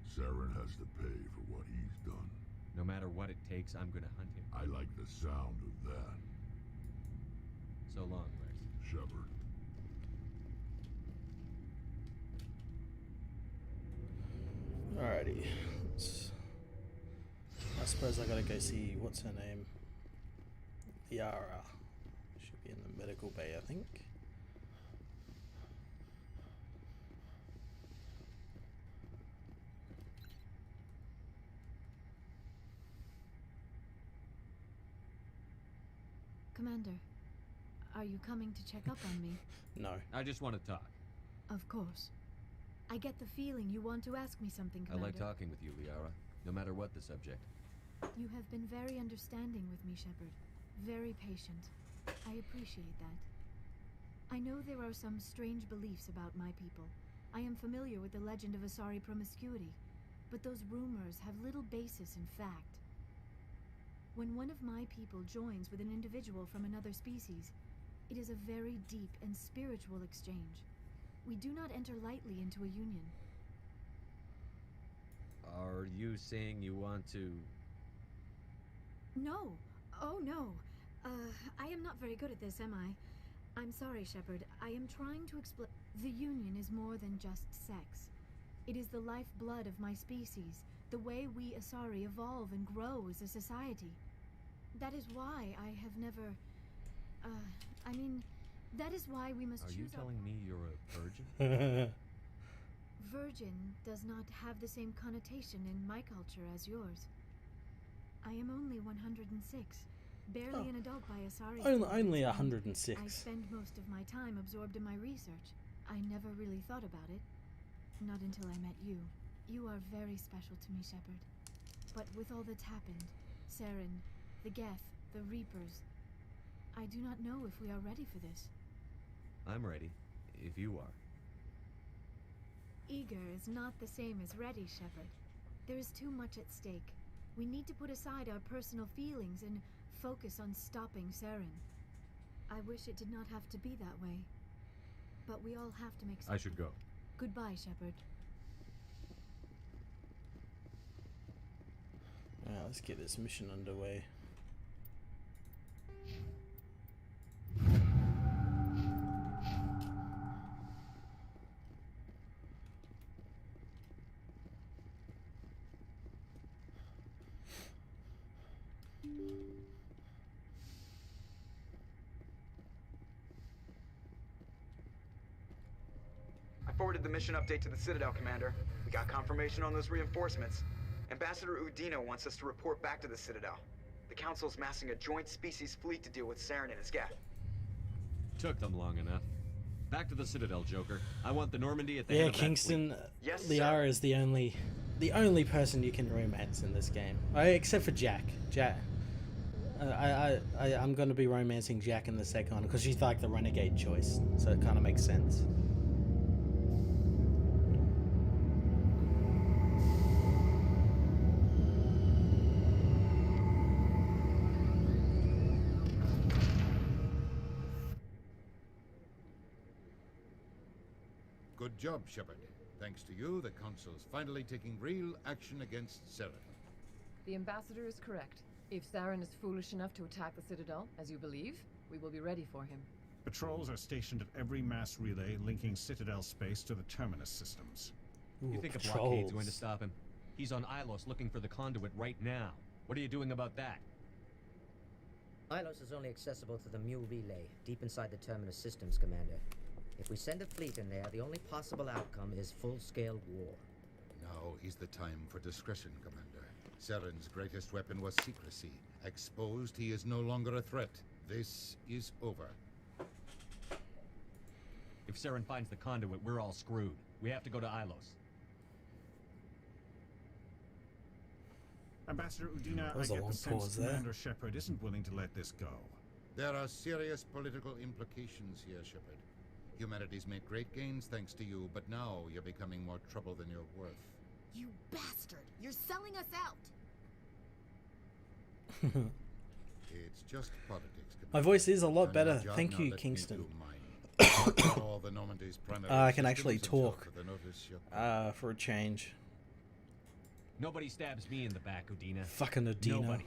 Saren has to pay for what he's done. No matter what it takes, I'm gonna hunt him. I like the sound of that. So long, Rex. Shepard. Alrighty. I suppose I gotta go see, what's her name? Liara. Should be in the medical bay, I think. Commander, are you coming to check up on me? No. I just want to talk. Of course. I get the feeling you want to ask me something, Commander. I like talking with you, Liara, no matter what the subject. You have been very understanding with me, Shepard. Very patient. I appreciate that. I know there are some strange beliefs about my people. I am familiar with the legend of Asari promiscuity, but those rumors have little basis in fact. When one of my people joins with an individual from another species, it is a very deep and spiritual exchange. We do not enter lightly into a union. Are you saying you want to... No. Oh, no. I am not very good at this, am I? I'm sorry, Shepard. I am trying to explain. The union is more than just sex. It is the lifeblood of my species, the way we Asari evolve and grow as a society. That is why I have never... that is why we must choose. Are you telling me you're a virgin? Virgin does not have the same connotation in my culture as yours. I am only 106, barely an adult by Asari. Only 106. I spend most of my time absorbed in my research. I never really thought about it. Not until I met you. You are very special to me, Shepard. But with all that's happened, Saren, the Geth, the Reapers, I do not know if we are ready for this. I'm ready, if you are. Eager is not the same as ready, Shepard. There is too much at stake. We need to put aside our personal feelings and focus on stopping Saren. I wish it did not have to be that way. But we all have to make I should go. Goodbye, Shepard. Alright, let's get this mission underway. forwarded the mission update to the Citadel, Commander. We got confirmation on those reinforcements. Ambassador Udina wants us to report back to the Citadel. The Council's massing a joint species fleet to deal with Saren and his geth. Took them long enough. Back to the Citadel, Joker. I want the Normandy at the Yeah, head of that Kingston. fleet. Yes, Liara is the only person you can romance in this game, except for Jack. I'm going to be romancing Jack in the second one because she's like the renegade choice, so it kind of makes sense. Good job, Shepard. Thanks to you, the Council's finally taking real action against Saren. The Ambassador is correct. If Saren is foolish enough to attack the Citadel, as you believe, we will be ready for him. Patrols are stationed at every mass relay linking Citadel space to the terminus systems. You think a blockade's going to stop him? He's on Ilos looking for the conduit right now. What are you doing about that? Ilos is only accessible to the Mu relay, deep inside the terminus systems, Commander. If we send a fleet in there, the only possible outcome is full-scale war. Now is the time for discretion, Commander. Saren's greatest weapon was secrecy. Exposed, he is no longer a threat. This is over. If Saren finds the conduit, we're all screwed. We have to go to Ilos. Ambassador Udina, I get the sense Commander Shepard isn't willing to let this go. There are serious political implications here, Shepard. Humanity's made great gains thanks to you, but now you're becoming more trouble than you're worth. You bastard! You're selling us out! It's just politics. My voice is a lot better. Thank you, Kingston. All the Normandy's primary I can actually systems talk until further notice you're- for a change. Nobody stabs me in the back, Udina. Fucking Udina. Nobody.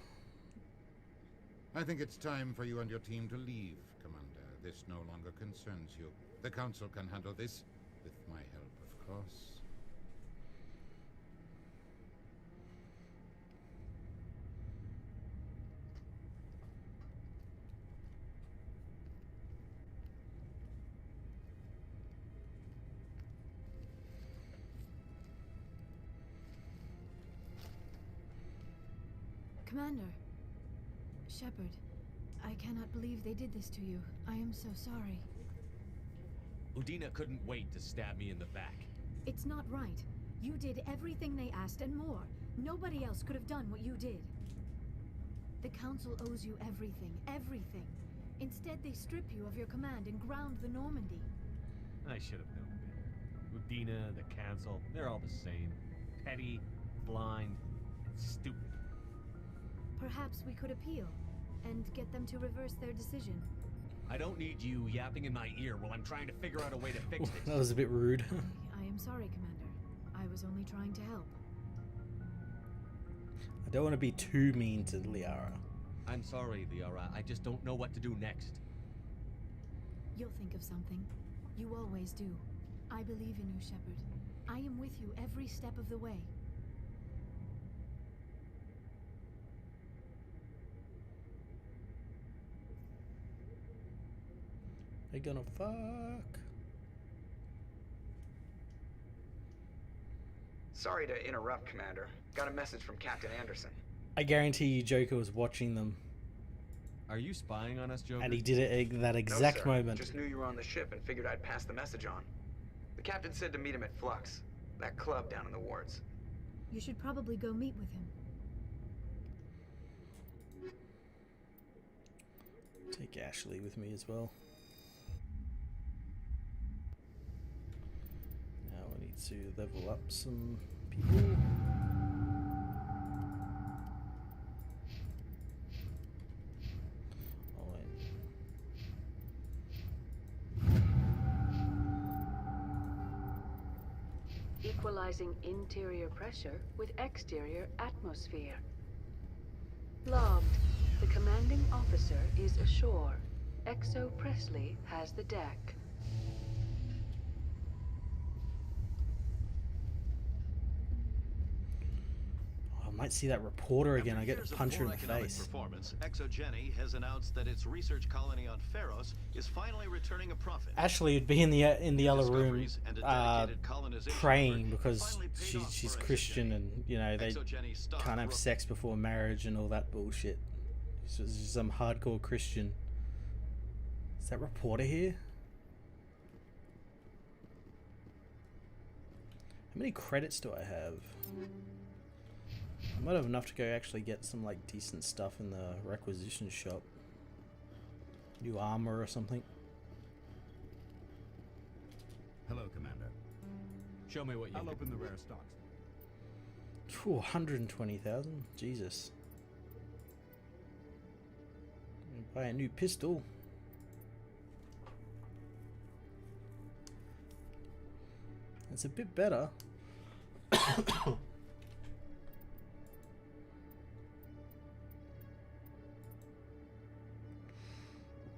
I think it's time for you and your team to leave, Commander. This no longer concerns you. The Council can handle this, with my help, of course. Commander. Shepard. I cannot believe they did this to you. I am so sorry. Udina couldn't wait to stab me in the back. It's not right. You did everything they asked and more. Nobody else could have done what you did. The Council owes you everything, everything. Instead, they strip you of your command and ground the Normandy. I should have known better. Udina, the Council, they're all the same. Petty, blind, and stupid. Perhaps we could appeal and get them to reverse their decision. I don't need you yapping in my ear while I'm trying to figure out a way to fix this. That was a bit rude. I am sorry, Commander. I was only trying to help. I don't want to be too mean to Liara. I'm sorry, Liara. I just don't know what to do next. You'll think of something. You always do. I believe in you, Shepard. I am with you every step of the way. They gonna fuck. Sorry to interrupt, Commander. Got a message from Captain Anderson. I guarantee you Joker was watching them. Are you spying on us, Joker? And he did it at that exact No, sir. moment. Just knew you were on the ship and figured I'd pass the message on. The captain said to meet him at Flux, that club down in the wards. You should probably go meet with him. Take Ashley with me as well. Now we need to level up some people. Oh, wait. Equalizing interior pressure with exterior atmosphere. Logged. The commanding officer is ashore. Exo Presley has the deck. might see that reporter again. I get Years to of punch her in poor the economic face. performance, ExoGeni has announced that its research colony on Pharos is finally returning a profit. Ashley would be in the other room Discoveries and a dedicated colonization praying effort because finally paid off she's for Christian, and you know they ExoGeni stock can't have sex before marriage and all that bullshit. She's some hardcore Christian. Is that reporter here? How many credits do I have? I might have enough to go actually get some like decent stuff in the requisition shop. New armor or something. Hello, Commander. Show me what you I'll can. open the rare stocks. 120,000. Jesus. Buy a new pistol. It's a bit better.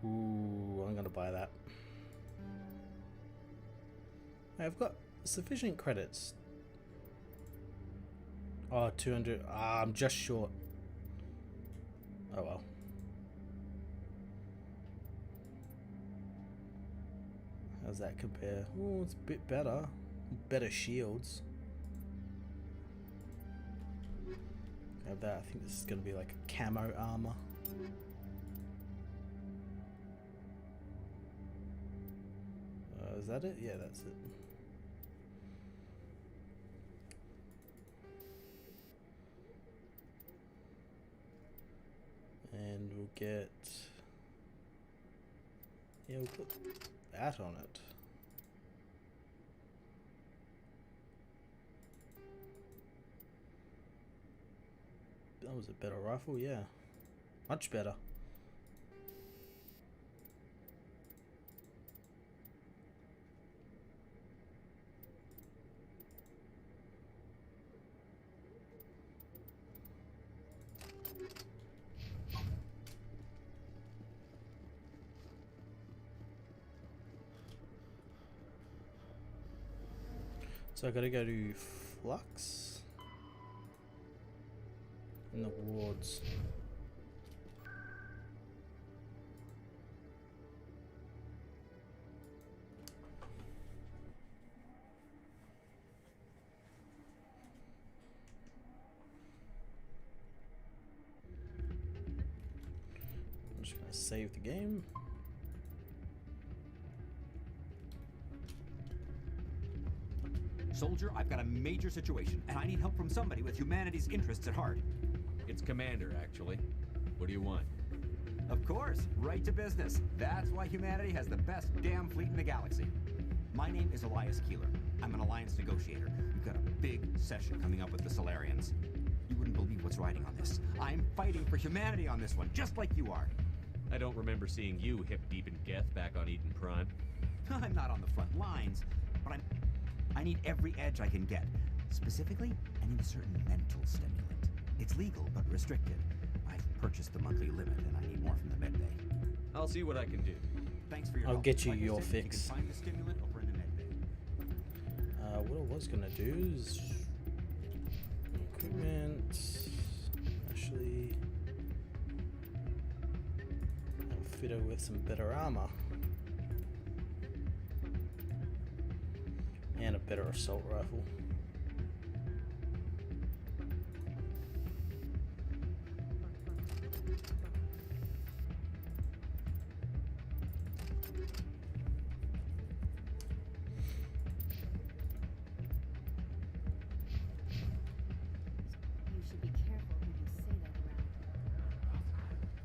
Ooh, I'm gonna buy that. I've got sufficient credits. Oh, 200. Ah, I'm just short. Oh well. How's that compare? Oh, it's a bit better. Better shields. Have that. I think this is going to be like a camo armor. Is that it? Yeah, that's it. And we'll get... yeah, we'll put that on it. That was a better rifle, yeah. Much better. So I gotta go to Flux in the wards. I'm just gonna save the game. Soldier, I've got a major situation, and I need help from somebody with humanity's interests at heart. It's Commander, actually. What do you want? Of course, right to business. That's why humanity has the best damn fleet in the galaxy. My name is Elias Keeler. I'm an alliance negotiator. We've got a big session coming up with the Solarians. You wouldn't believe what's riding on this. I'm fighting for humanity on this one, just like you are. I don't remember seeing you hip deep in Geth back on Eden Prime. I'm not on the front lines, but I need every edge I can get. Specifically, I need a certain mental stimulant. It's legal, but restricted. I've purchased the monthly limit, and I need more from the med bay. I'll see what I can do. Thanks for your I'll help. get you Like I your said, fix. You can find the stimulant over in the med bay. What I was gonna do is equipment. Actually, I'll fit her with some better armor and a better assault rifle. You should be careful who you say that around.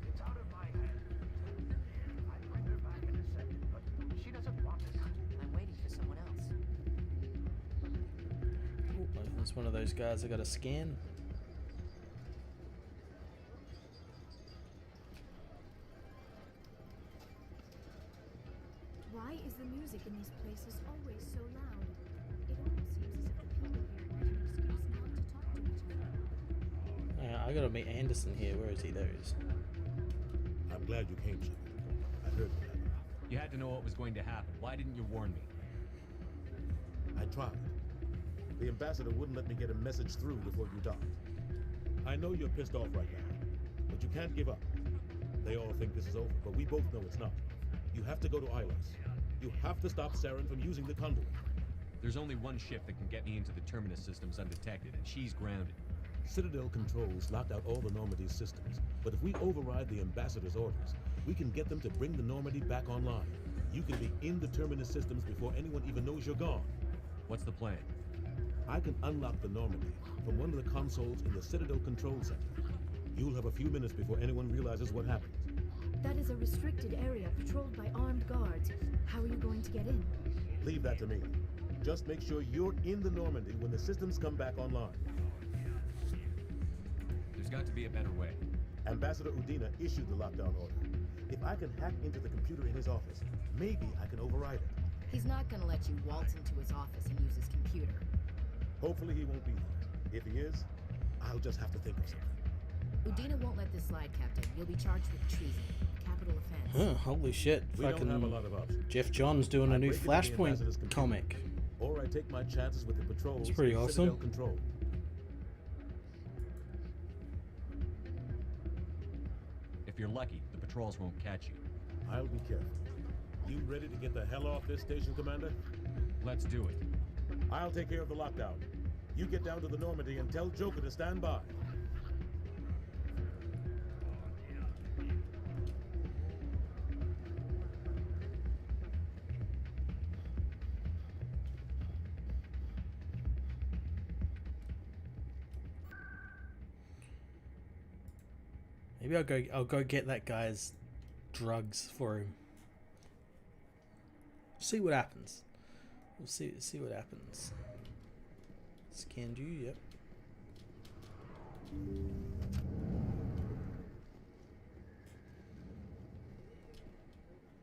It's out of my hands. I'll bring her back in a second, but she doesn't want it. I'm waiting for someone else. Oh, it's one of those guys I gotta scan. Why is the music in these places always so loud? It almost seems as if the people here want an excuse not to talk to each other. I gotta meet Anderson here. Where is he? There he is. I'm glad you came, Shepard. I heard what happened. You had to know what was going to happen. Why didn't you warn me? I tried. The ambassador wouldn't let me get a message through before you docked. I know you're pissed off right now, but you can't give up. They all think this is over, but we both know it's not. You have to go to Ilos. You have to stop Saren from using the conduit. There's only one ship that can get me into the terminus systems undetected, and she's grounded. Citadel controls locked out all the Normandy's systems, but if we override the ambassador's orders, we can get them to bring the Normandy back online. You can be in the terminus systems before anyone even knows you're gone. What's the plan? I can unlock the Normandy from one of the consoles in the Citadel Control Center. You'll have a few minutes before anyone realizes what happened. That is a restricted area patrolled by armed guards. How are you going to get in? Leave that to me. Just make sure you're in the Normandy when the systems come back online. There's got to be a better way. Ambassador Udina issued the lockdown order. If I can hack into the computer in his office, maybe I can override it. He's not gonna let you waltz into his office and use his computer. Hopefully he won't be there. If he is, I'll just have to think of something. Udina won't let this slide, Captain. You'll be charged with treason, a capital offense. Huh, holy shit. We don't have a lot of options. Jeff Johns doing a new Flashpoint comic. Or I take my chances with the patrols. It's pretty in awesome. Citadel Control. If you're lucky, the patrols won't catch you. I'll be careful. You ready to get the hell off this station, Commander? Let's do it. I'll take care of the lockdown. You get down to the Normandy and tell Joker to stand by. Maybe I'll go get that guy's drugs for him. See what happens. We'll see what happens. Scanned you, yep.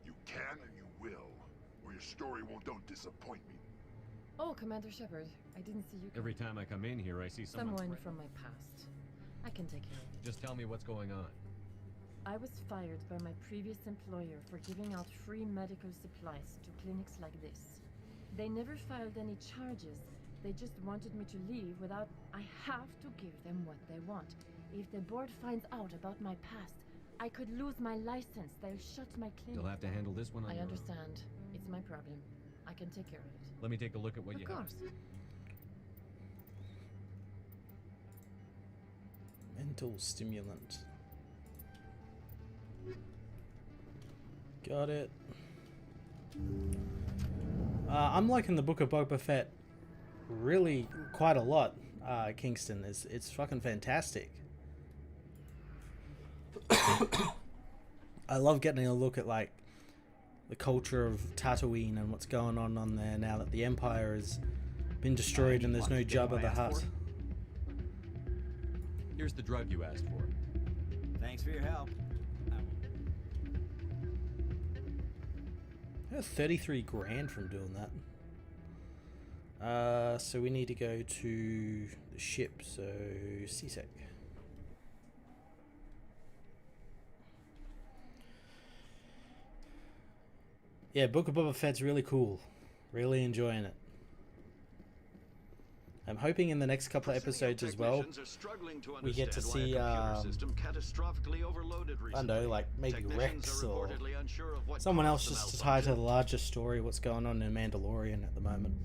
You can and you will, or your story don't disappoint me. Oh, Commander Shepard, I didn't see you. Every time I come in here, I see someone from my past. I can take care of it. Just tell me what's going on. I was fired by my previous employer for giving out free medical supplies to clinics like this. They never filed any charges. They just wanted me to leave without... I have to give them what they want. If the board finds out about my past, I could lose my license. They'll shut my clinic. You'll have to handle this one on I your own. understand. It's my problem. I can take care of it. Let me take a look at what Of you course. have. Mental stimulant. Got it. I'm liking the Book of Boba Fett really quite a lot. Kingston, it's fucking fantastic. I love getting a look at like the culture of Tatooine and what's going on there now that the Empire has been destroyed and there's no Jabba the Hutt. Here's the drug you asked for. Thanks for your help. I got 33 grand from doing that. So we need to go to the ship, so CSEC. Yeah, Book of Boba Fett's really cool. Really enjoying it. I'm hoping in the next couple of episodes as well, we get to see, I don't know, like maybe Rex or someone else just to tie to the larger story, what's going on in Mandalorian at the moment.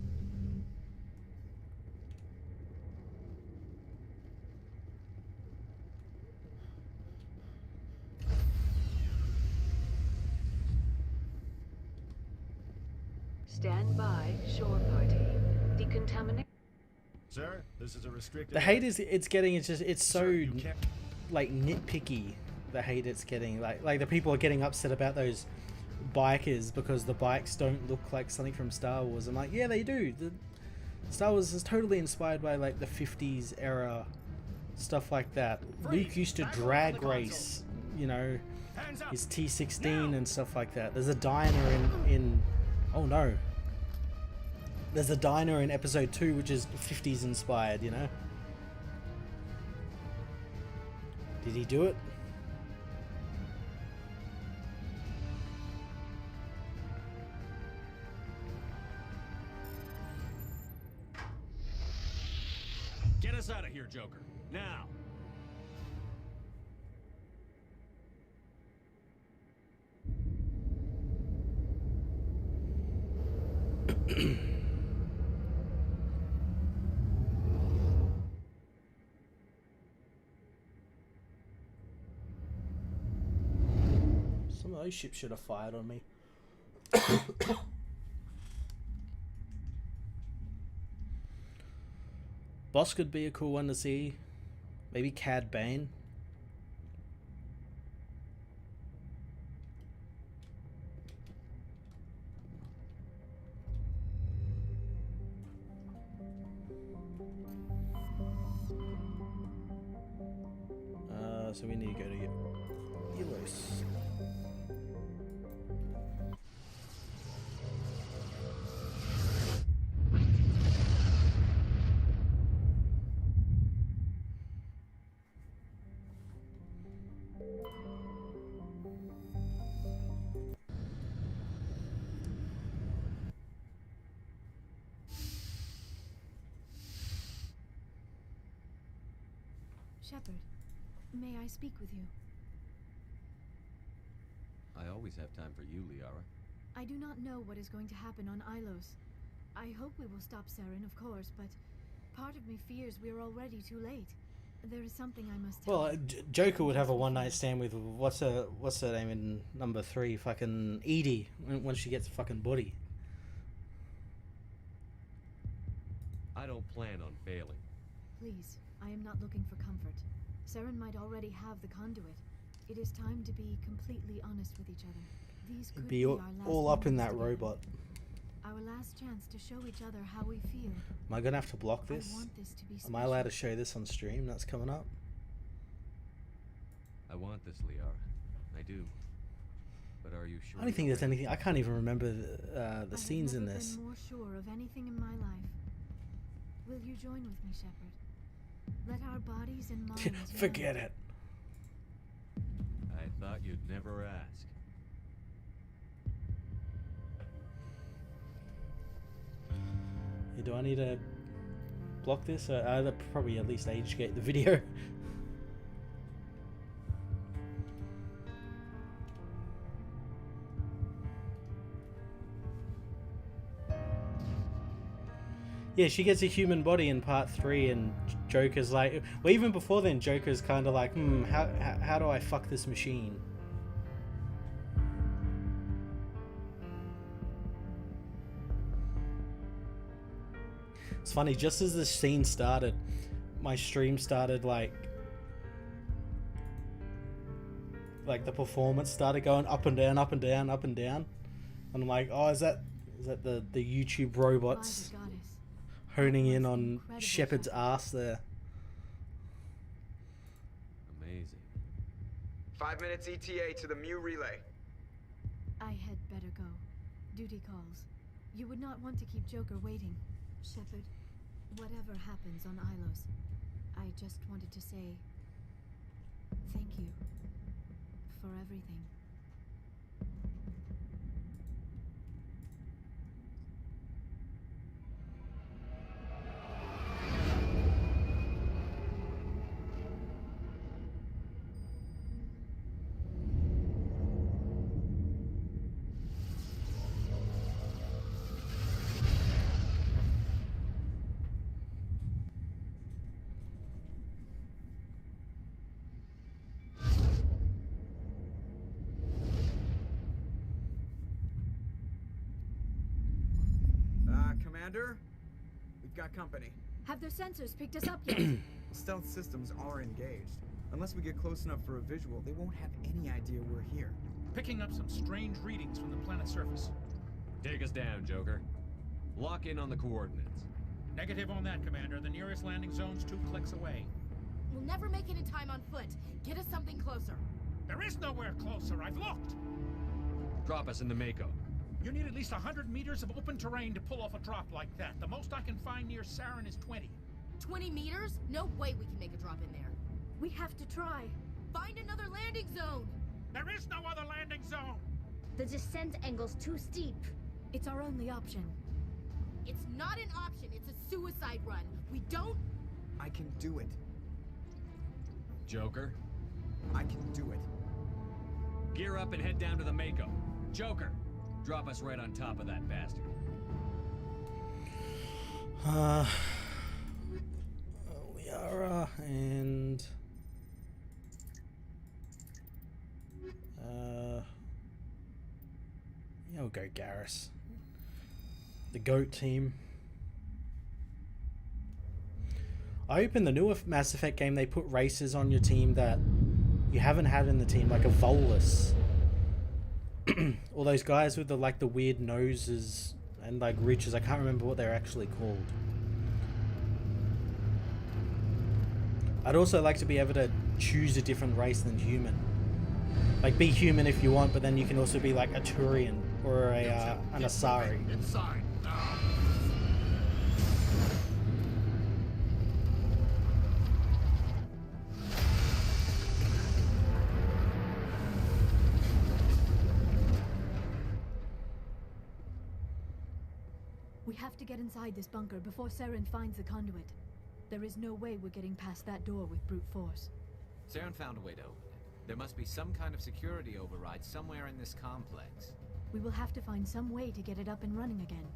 Stand by, shore party. Decontaminate. Sir, this is a restricted... The hate it's getting, it's so like nitpicky, the hate it's getting. Like the people are getting upset about those bikers because the bikes don't look like something from Star Wars. I'm like, yeah, they do. The Star Wars is totally inspired by like the 50s era stuff like that. Luke used to drag race, you know, his T16 and stuff like that. There's a diner in oh no. There's a diner in episode 2 which is 50s inspired, you know? Did he do it? Get us out of here, Joker. Now. Some of those ships should have fired on me. Boss could be a cool one to see. Maybe Cad Bane. So we need to go to Euros. Shepard, may I speak with you? I always have time for you, Liara. I do not know what is going to happen on Ilos. I hope we will stop Saren, of course, but part of me fears we are already too late. There is something I must tell. Well, Joker would have a one-night stand with what's her name in number 3, fucking Edie, when she gets a fucking body. I don't plan on failing. Please, I am not looking for comfort. Saren might already have the conduit. It is time to be completely honest with each other. These could be our last all up in moments that together. robot. Our last chance to show each other how we feel. Am I gonna have to block this? I want this to be Am I allowed to show this on stream? That's coming up. I want this, Liara. I do. But are you sure? I don't think there's anything. I can't even remember the scenes in this. I have never been more sure of anything in my life. Will you join with me, Shepard? Let our bodies and minds Forget it. I thought you'd never ask. Yeah, do I need to block this? I'd probably at least age gate the video. Yeah, she gets a human body in part 3, and Joker's like, well, even before then, Joker's kind of like, how do I fuck this machine? It's funny, just as this scene started, my stream started like the performance started going up and down, up and down, up and down. And I'm like, oh, is that the YouTube robots honing in on Shepard's ass there? Amazing. 5 minutes ETA to the Mu relay. I had better go. Duty calls. You would not want to keep Joker waiting. Shepard, whatever happens on Ilos, I just wanted to say thank you for everything. Commander, we've got company. Have their sensors picked us up yet? Stealth systems are engaged. Unless we get close enough for a visual, they won't have any idea we're here. Picking up some strange readings from the planet's surface. Take us down, Joker. Lock in on the coordinates. Negative on that, Commander. The nearest landing zone's 2 clicks away. We'll never make it in time on foot. Get us something closer. There is nowhere closer. I've looked. Drop us in the Mako. You need at least 100 meters of open terrain to pull off a drop like that. The most I can find near Saren is 20. 20 meters? No way we can make a drop in there. We have to try. Find another landing zone. There is no other landing zone. The descent angle's too steep. It's our only option. It's not an option. It's a suicide run. We don't... I can do it. Joker? I can do it. Gear up and head down to the Mako. Joker, drop us right on top of that bastard. Liara and yeah, we'll go Garrus. The GOAT team. I hope in the newer Mass Effect game they put races on your team that you haven't had in the team, like a Volus. All those guys with the like the weird noses and like ridges. I can't remember what they're actually called. I'd also like to be able to choose a different race than human. Like be human if you want, but then you can also be like a Turian or a an Asari. Inside now. We have to get inside this bunker before Saren finds the conduit. There is no way we're getting past that door with brute force. Saren found a way to open it. There must be some kind of security override somewhere in this complex. We will have to find some way to get it up and running again.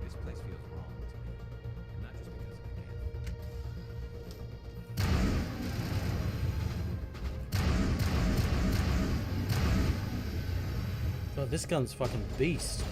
This place feels wrong to me. And not just because of the gift. God, this gun's fucking beast.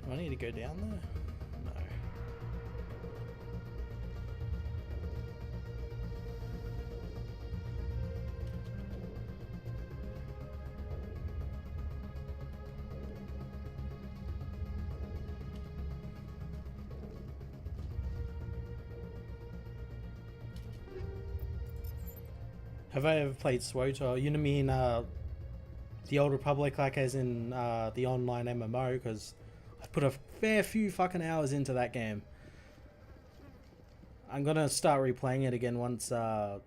Do I need to go down there? No. Have I ever played SWTOR? You know me in the Old Republic, like as in the online MMO, because I've put a fair few fucking hours into that game. I'm gonna start replaying it again once they're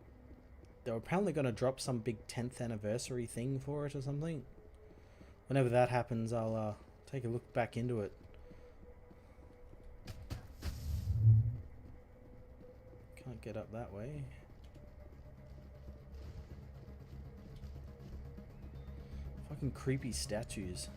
apparently gonna drop some big 10th anniversary thing for it or something. Whenever that happens, I'll take a look back into it. Can't get up that way. Fucking creepy statues.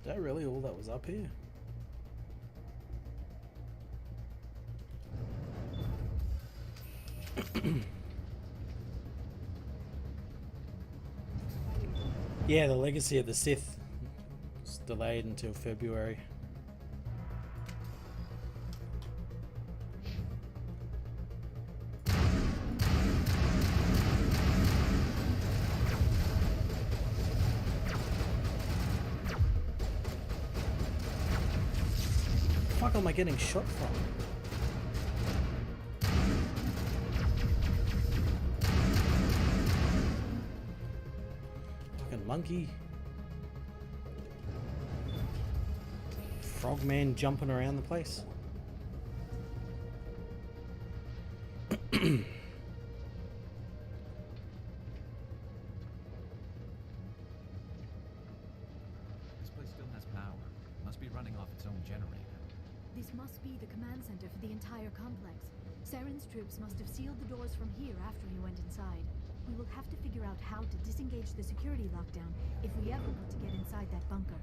Is that really all that was up here? Yeah, the Legacy of the Sith is delayed until February. hell am I getting shot from? Fucking monkey. Frogman jumping around the place. This place still has power. Must be running off its own generator. This must be the command center for the entire complex. Saren's troops must have sealed the doors from here after he went inside. We will have to figure out how to disengage the security lockdown if we ever want to get inside that bunker.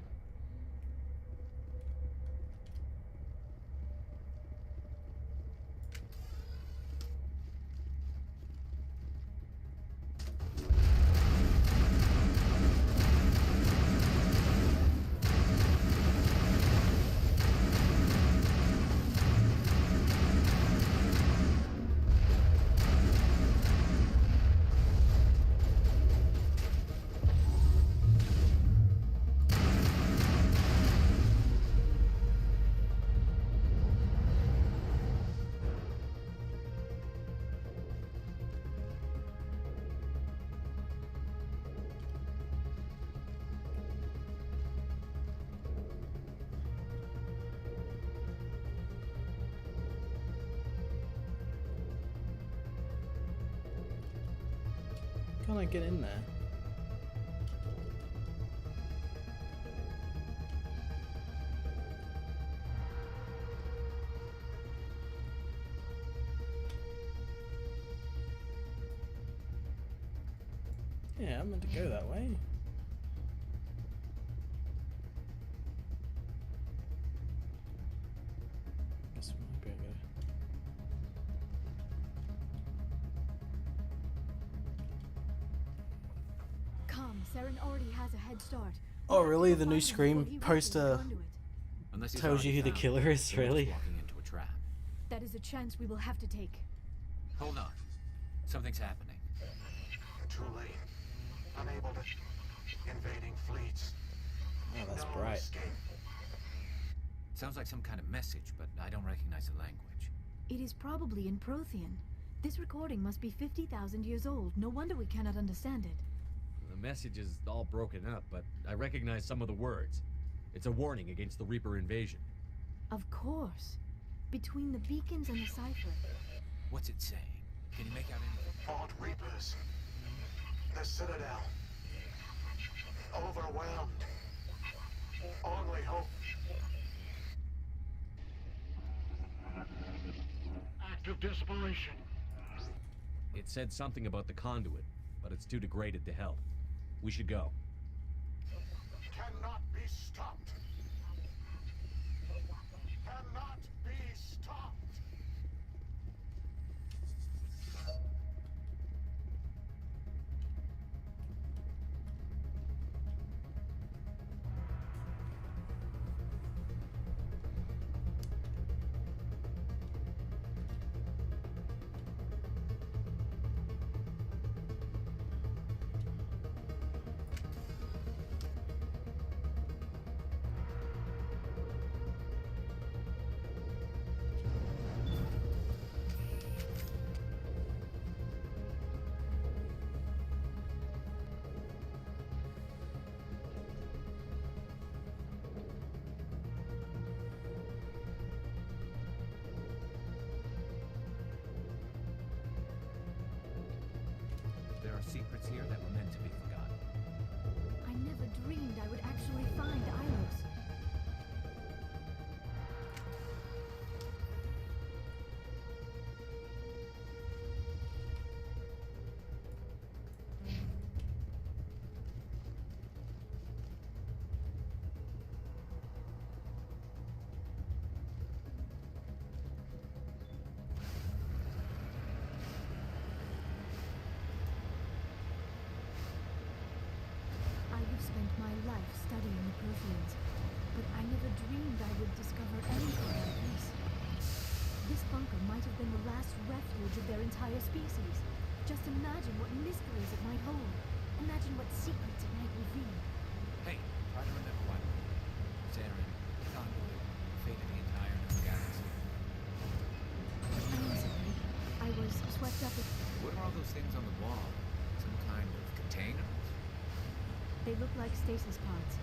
Can't I get in there? Yeah, I'm meant to go that way. Guess we might be able to. Saren already has a head start. Oh, really? The new Scream poster Unless he's tells you who already the found killer it, is, we're just really? walking into a trap. That is a chance we will have to take. Hold on. Something's happening. Too late. Unable to. Invading fleets. Oh, that's No bright. escape. Sounds like some kind of message, but I don't recognize the language. It is probably in Prothean. This recording must be 50,000 years old. No wonder we cannot understand it. The message is all broken up, but I recognize some of the words. It's a warning against the Reaper invasion. Of course. Between the beacons and the cipher. What's it saying? Can you make out anything? Fought Reapers. The Citadel. Overwhelmed. Only hope. Act of desperation. It said something about the conduit, but it's too degraded to help. We should go. Cannot be stopped. Cannot be stopped. There are secrets here that were meant to be forgotten. I never dreamed I would actually find Ilos. I have spent my life studying the Protheans, but I never dreamed I would discover anything like this. This bunker might have been the last refuge of their entire species. Just imagine what mysteries it might hold. Imagine what secrets it might reveal. Hey, try to remember why we're here. Saren, conduit, the fate of the entire known swept up with... What are all those things on the wall? Some kind of containers? They look like stasis pods.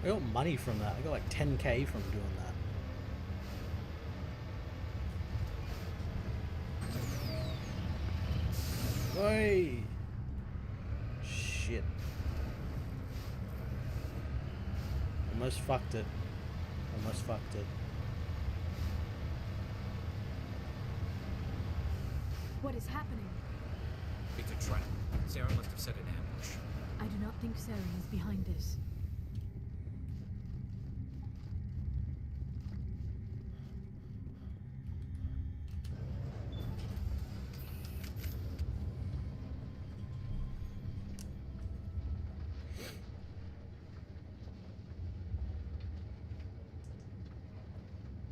I got money from that. I got like 10k from doing that. Oi! Shit. Almost fucked it. Almost fucked it. What is happening? It's a trap. Sarah must have set an ambush. I do not think Saren is behind this.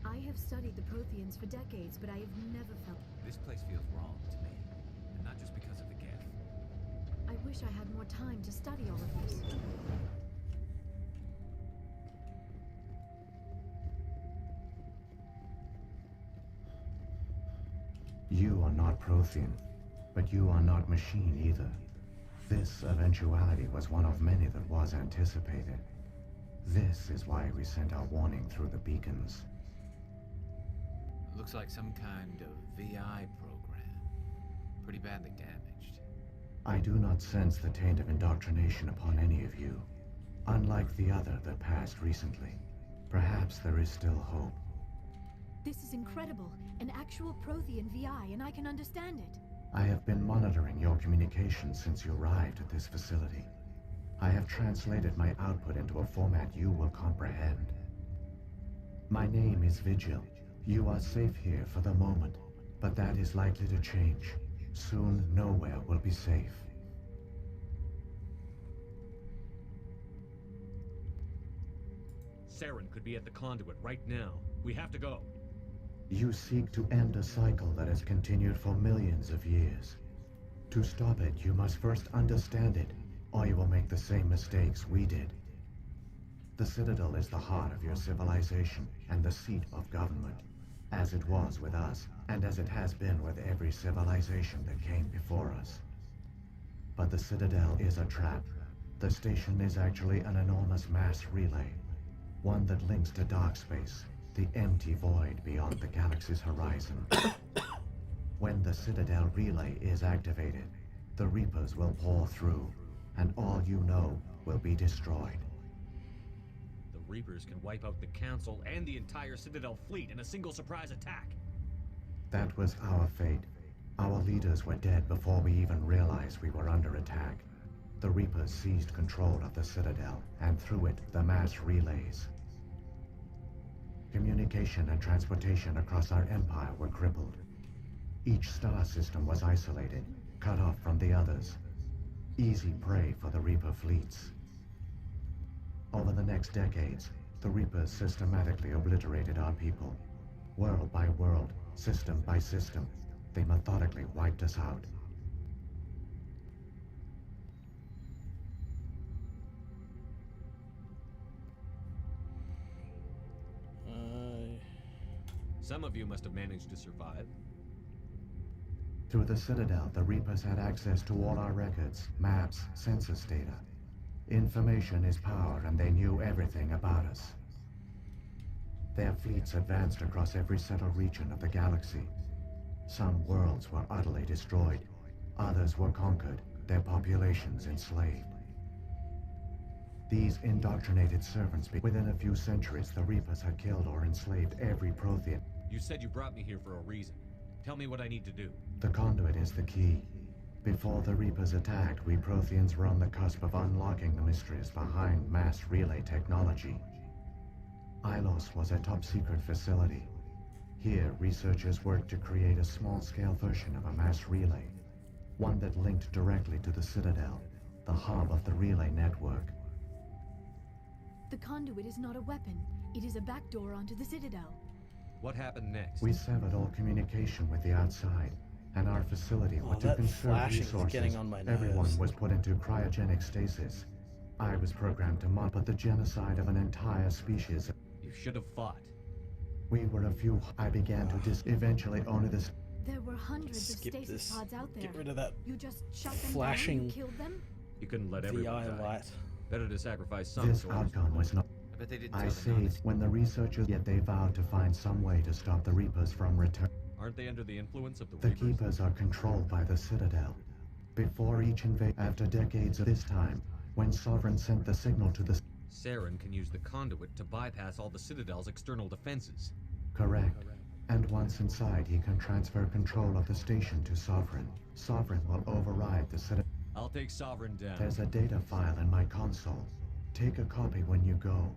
I have studied the Protheans for decades, but I have never felt... This place feels wrong to me. And not just because of the Geth. I wish I had more time to study all of this. You are not Prothean, but you are not machine either. This eventuality was one of many that was anticipated. This is why we sent our warning through the beacons. Looks like some kind of VI program. Pretty badly damaged. I do not sense the taint of indoctrination upon any of you. Unlike the other that passed recently. Perhaps there is still hope. This is incredible. An actual Prothean VI, and I can understand it. I have been monitoring your communications since you arrived at this facility. I have translated my output into a format you will comprehend. My name is Vigil. You are safe here for the moment, but that is likely to change. Soon, nowhere will be safe. Saren could be at the conduit right now. We have to go. You seek to end a cycle that has continued for millions of years. To stop it, you must first understand it, or you will make the same mistakes we did. The Citadel is the heart of your civilization and the seat of government, as it was with us, and as it has been with every civilization that came before us. But the Citadel is a trap. The station is actually an enormous mass relay, one that links to dark space, the empty void beyond the galaxy's horizon. When the Citadel relay is activated, the Reapers will pour through, and all you know will be destroyed. The Reapers can wipe out the Council and the entire Citadel fleet in a single surprise attack. That was our fate. Our leaders were dead before we even realized we were under attack. The Reapers seized control of the Citadel, and through it, the mass relays. Communication and transportation across our empire were crippled. Each star system was isolated, cut off from the others. Easy prey for the Reaper fleets. Over the next decades, the Reapers systematically obliterated our people. World by world, system by system, they methodically wiped us out. Some of you must have managed to survive. Through the Citadel, the Reapers had access to all our records, maps, census data. Information is power, and they knew everything about us. Their fleets advanced across every settled region of the galaxy. Some worlds were utterly destroyed. Others were conquered, their populations enslaved. These indoctrinated servants, within a few centuries, the Reapers had killed or enslaved every Prothean. You said you brought me here for a reason. Tell me what I need to do. The conduit is the key. Before the Reapers attacked, we Protheans were on the cusp of unlocking the mysteries behind mass relay technology. Ilos was a top-secret facility. Here, researchers worked to create a small-scale version of a mass relay, one that linked directly to the Citadel, the hub of the relay network. The conduit is not a weapon. It is a backdoor onto the Citadel. What happened next? We severed all communication with the outside, and our facility Oh, was to that conserve flashing is resources. getting on my Everyone nerves. was put into cryogenic stasis. I was programmed to monitor the genocide of an entire species. You should have fought. We were a few. I began to eventually only this. There were hundreds Skip of stasis this. pods out there. Get rid of that You just shut them flashing down and killed them? You couldn't let everyone VI die. light. Better to sacrifice some This soldiers. outcome was not. I bet they didn't I tell them saved when the researchers, yet they vowed to find some way to stop the Reapers from return. Aren't they under the influence of the The Reapers? Keepers are controlled by the Citadel. Before each invasion, after decades of this time, when Sovereign sent the signal to the... Saren can use the conduit to bypass all the Citadel's external defenses. Correct. And once inside, he can transfer control of the station to Sovereign. Sovereign will override the Citadel. I'll take Sovereign down. There's a data file in my console. Take a copy when you go.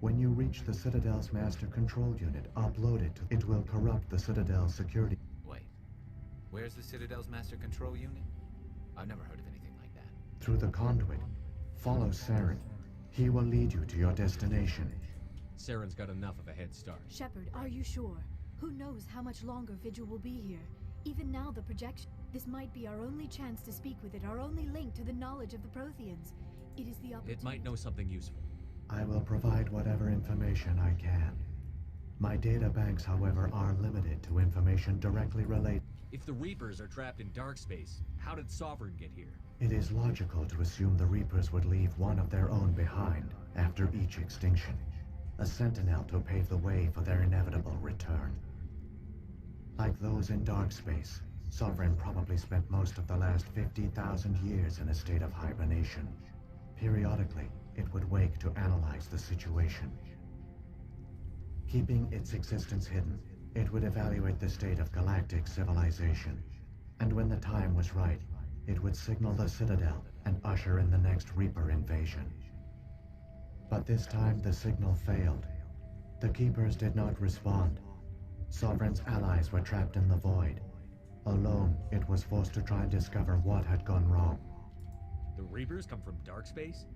When you reach the Citadel's master control unit, upload it. It will corrupt the Citadel's security. Wait. Where's the Citadel's master control unit? I've never heard of anything like that. Through the conduit. Follow Saren. He will lead you to your destination. Saren's got enough of a head start. Shepard, are you sure? Who knows how much longer Vigil will be here? Even now, the projection. This might be our only chance to speak with it, our only link to the knowledge of the Protheans. It is the opportunity. It might know something useful. I will provide whatever information I can. My data banks, however, are limited to information directly related. If the Reapers are trapped in dark space, how did Sovereign get here? It is logical to assume the Reapers would leave one of their own behind after each extinction. A sentinel to pave the way for their inevitable return. Like those in dark space, Sovereign probably spent most of the last 50,000 years in a state of hibernation. Periodically, it would wake to analyze the situation. Keeping its existence hidden, it would evaluate the state of galactic civilization. And when the time was right, it would signal the Citadel and usher in the next Reaper invasion. But this time the signal failed. The Keepers did not respond. Sovereign's allies were trapped in the void. Alone, it was forced to try and discover what had gone wrong. The Reapers come from dark space?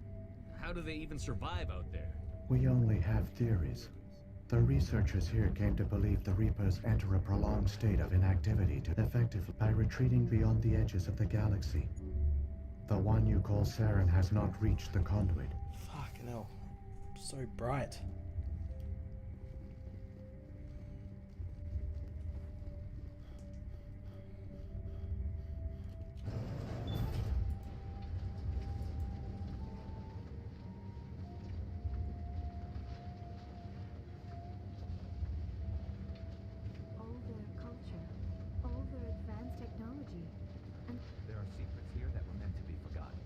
How do they even survive out there? We only have theories. The researchers here came to believe the Reapers enter a prolonged state of inactivity to effectively by retreating beyond the edges of the galaxy. The one you call Saren has not reached the conduit. Fucking hell. So bright. All their culture, all their advanced technology, and There are secrets here that were meant to be forgotten.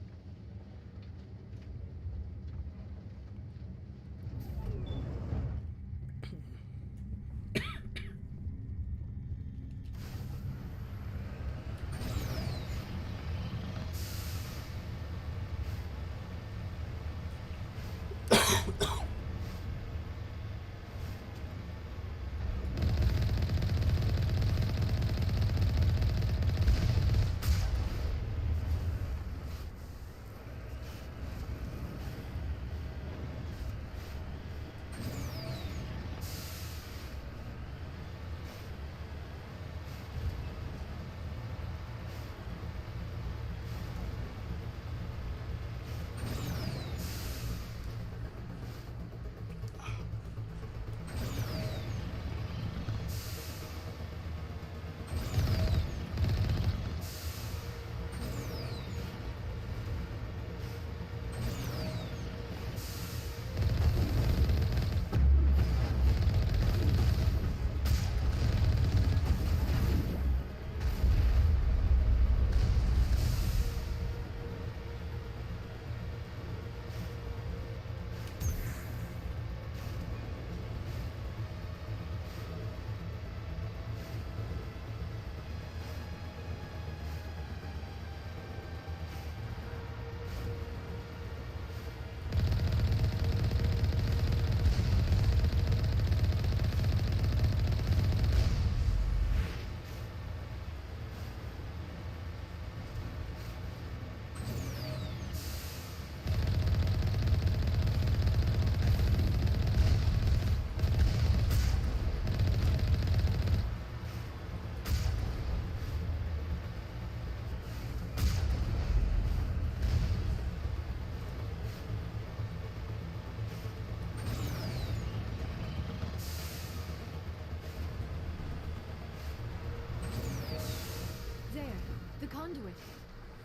conduit.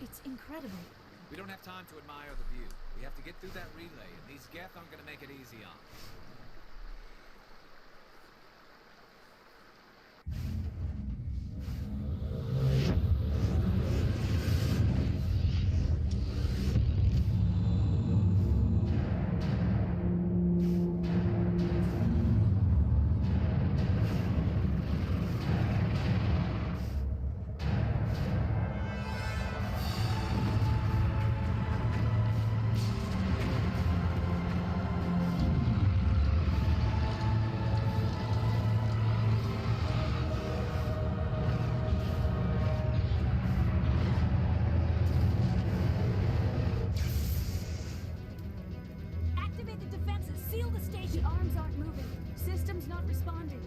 It's incredible. We don't have time to admire the view. We have to get through that relay, and these Geth aren't gonna make it easy on us. Activate the defenses. Seal the station. The arms aren't moving. Systems not responding.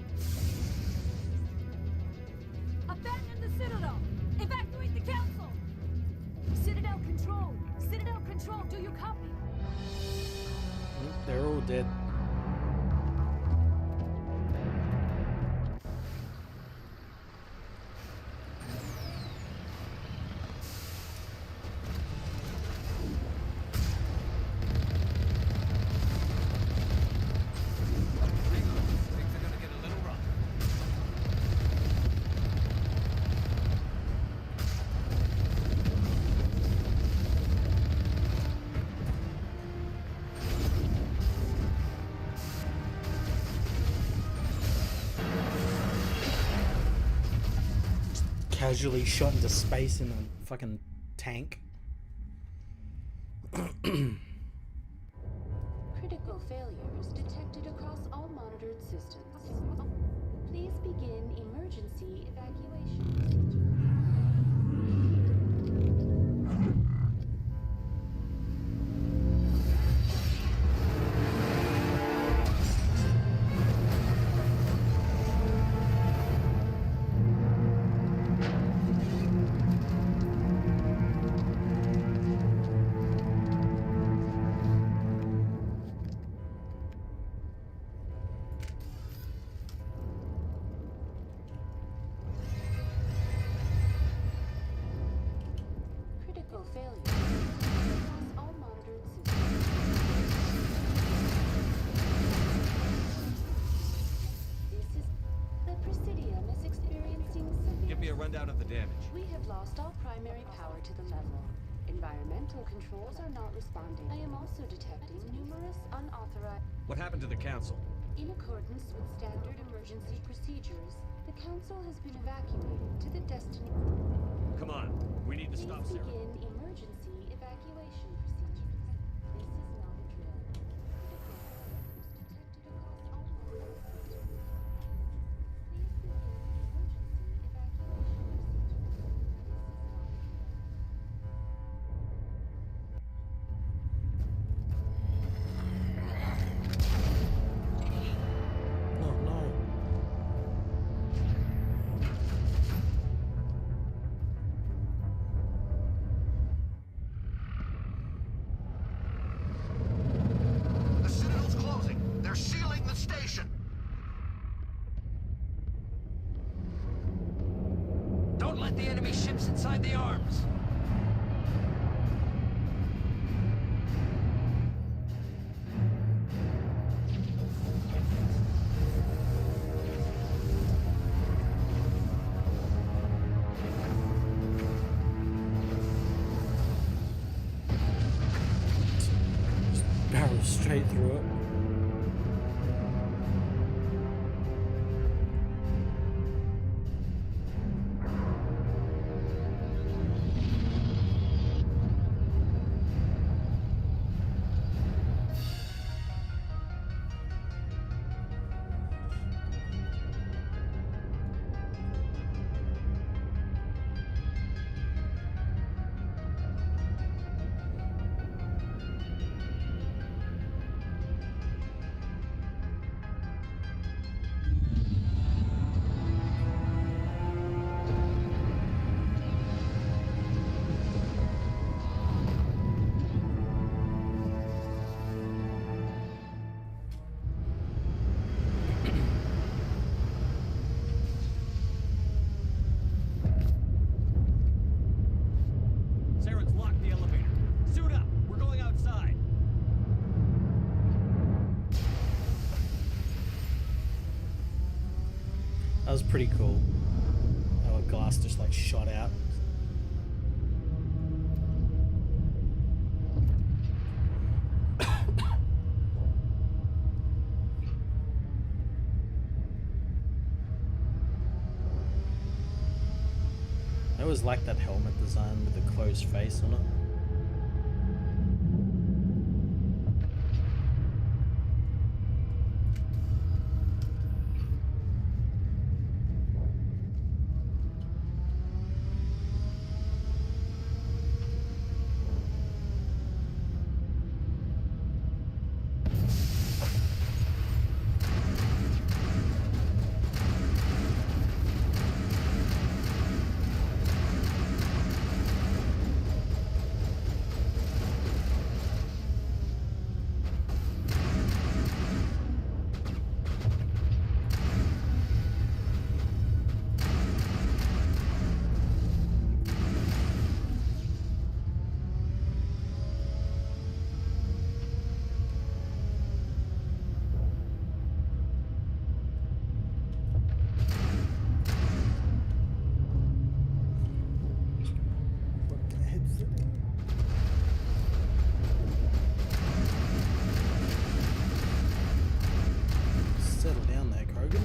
Abandon the Citadel. Evacuate the Council. Citadel Control. Citadel Control. Do you copy? They're all dead. Casually shot into space in a fucking tank. Critical failures detected across all monitored systems. Please begin emergency evacuation. Critical failures across all monitored systems. This is... The Presidium is experiencing severe... Give me a rundown of the damage. We have lost all primary power to the level. Environmental controls are not responding. I am also detecting numerous unauthorized... What happened to the Council? In accordance with standard emergency procedures, the Council has been evacuated to the Destiny... Come on, we need to stop Please Sarah. begin emergency evacuation procedures. This is not a drill. Critical failures detected across all monitored systems. Please begin emergency evacuation procedures. This is not a drill. Oh no. The Citadel's closing. They're sealing the station. Don't let the enemy ships inside the arms. Barrel straight through it. That was pretty cool. How a glass just like shot out. I always like that helmet design with the closed face on it. Settle down there, Krogan.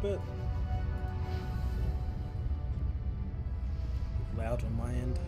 Bit loud on my end.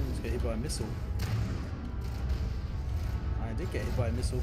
Just got hit by a missile. I did get hit by a missile.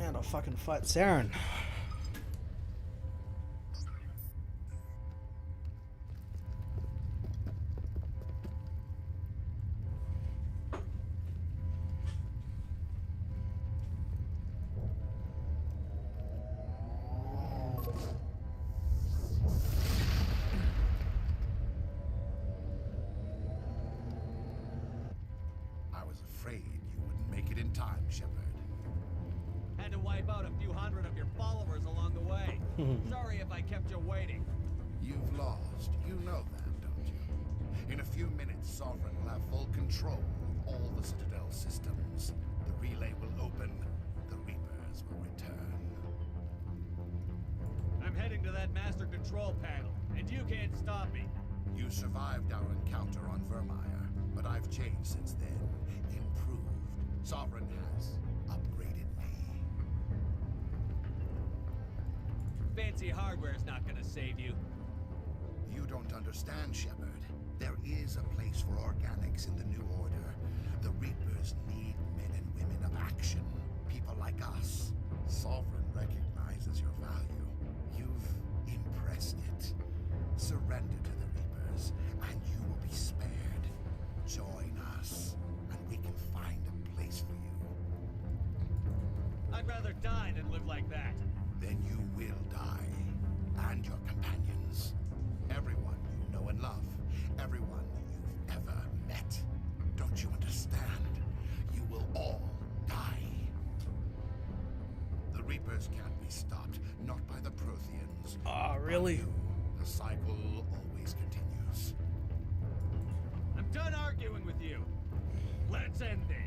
And I'll fucking fight Saren. I was afraid you wouldn't make it in time, Shepard. Had to wipe out a few hundred of your followers along the way. Sorry if I kept you waiting. You've lost. You know that, don't you? In a few minutes, Sovereign will have full control of all the Citadel systems. The relay will open. The Reapers will return. I'm heading to that master control panel, and you can't stop me. You survived our encounter on Vermeer, but I've changed since then. Improved. Sovereign has upgraded me. Fancy hardware's not gonna save you. You don't understand, Shepard. There is a place for organics in the New Order. The Reapers need men and women of action. People like us. Sovereign recognizes your value. You've impressed it. Surrender to the Reapers, and you will be spared. Join us, and we can find a place for you. I'd rather die than live like that. Then you will die. And your companions. Everyone you know and love. Everyone you've ever met. Don't you understand? You will all die. The Reapers can't be stopped. Not by the Protheans. Ah, really? By you. The cycle always continues. I'm done arguing with you. Let's end this.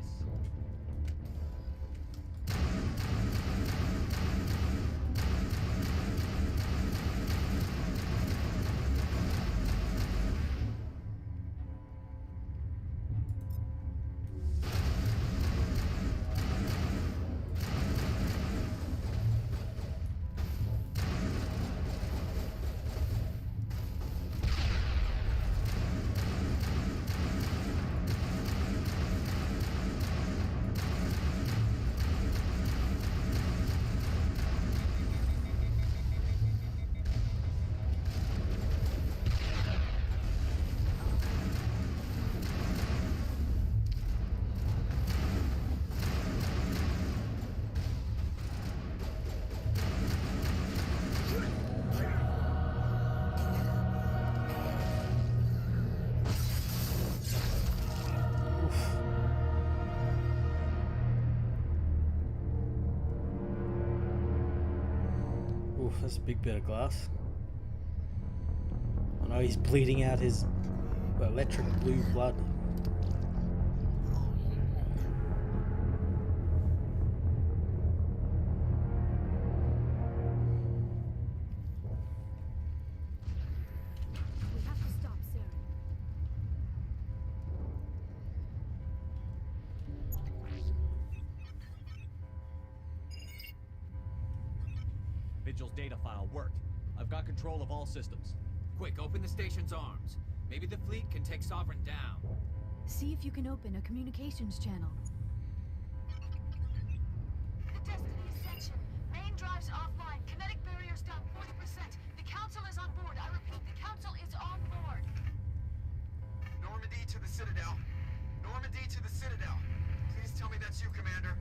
Oof, that's a big bit of glass. I know he's bleeding out his electric blue blood. We have to stop Saren. Vigil's data file worked. I've got control of all systems. Quick, open the station's arms. Maybe the fleet can take Sovereign down. See if you can open a communications channel. The Destiny Ascension. Main drives offline. Kinetic barriers down 40%. The Council is on board. I repeat, the Council is on board. Normandy to the Citadel. Normandy to the Citadel. Please tell me that's you, Commander.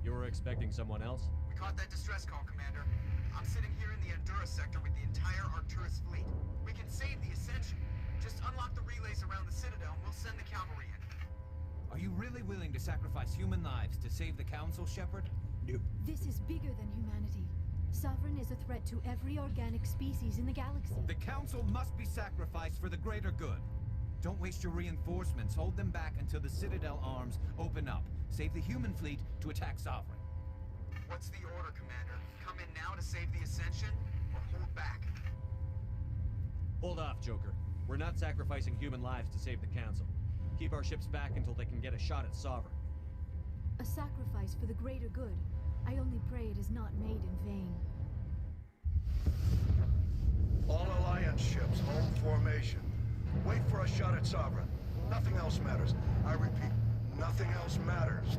You were expecting someone else? We caught that distress call, Commander. I'm sitting here in the Endura sector with the entire Arcturus fleet. We can save the Ascension. Just unlock the relays around the Citadel and we'll send the cavalry in. Are you really willing to sacrifice human lives to save the Council, Shepard? This is bigger than humanity. Sovereign is a threat to every organic species in the galaxy. The Council must be sacrificed for the greater good. Don't waste your reinforcements. Hold them back until the Citadel arms open up. Save the human fleet to attack Sovereign. What's the order, Commander? Come in now to save the Ascension, or hold back? Hold off, Joker. We're not sacrificing human lives to save the Council. Keep our ships back until they can get a shot at Sovereign. A sacrifice for the greater good. I only pray it is not made in vain. All Alliance ships, home formation. Wait for a shot at Sovereign. Nothing else matters. I repeat, nothing else matters.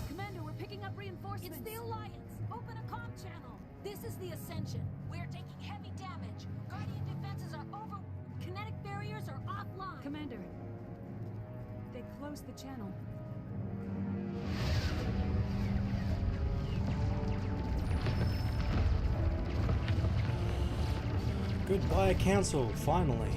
Commander, we're picking up reinforcements. It's the Alliance. Open a comm channel. This is the Ascension. We're taking heavy damage. Guardian defenses are over. Kinetic barriers are offline. Commander, they closed the channel. Goodbye, Council, finally.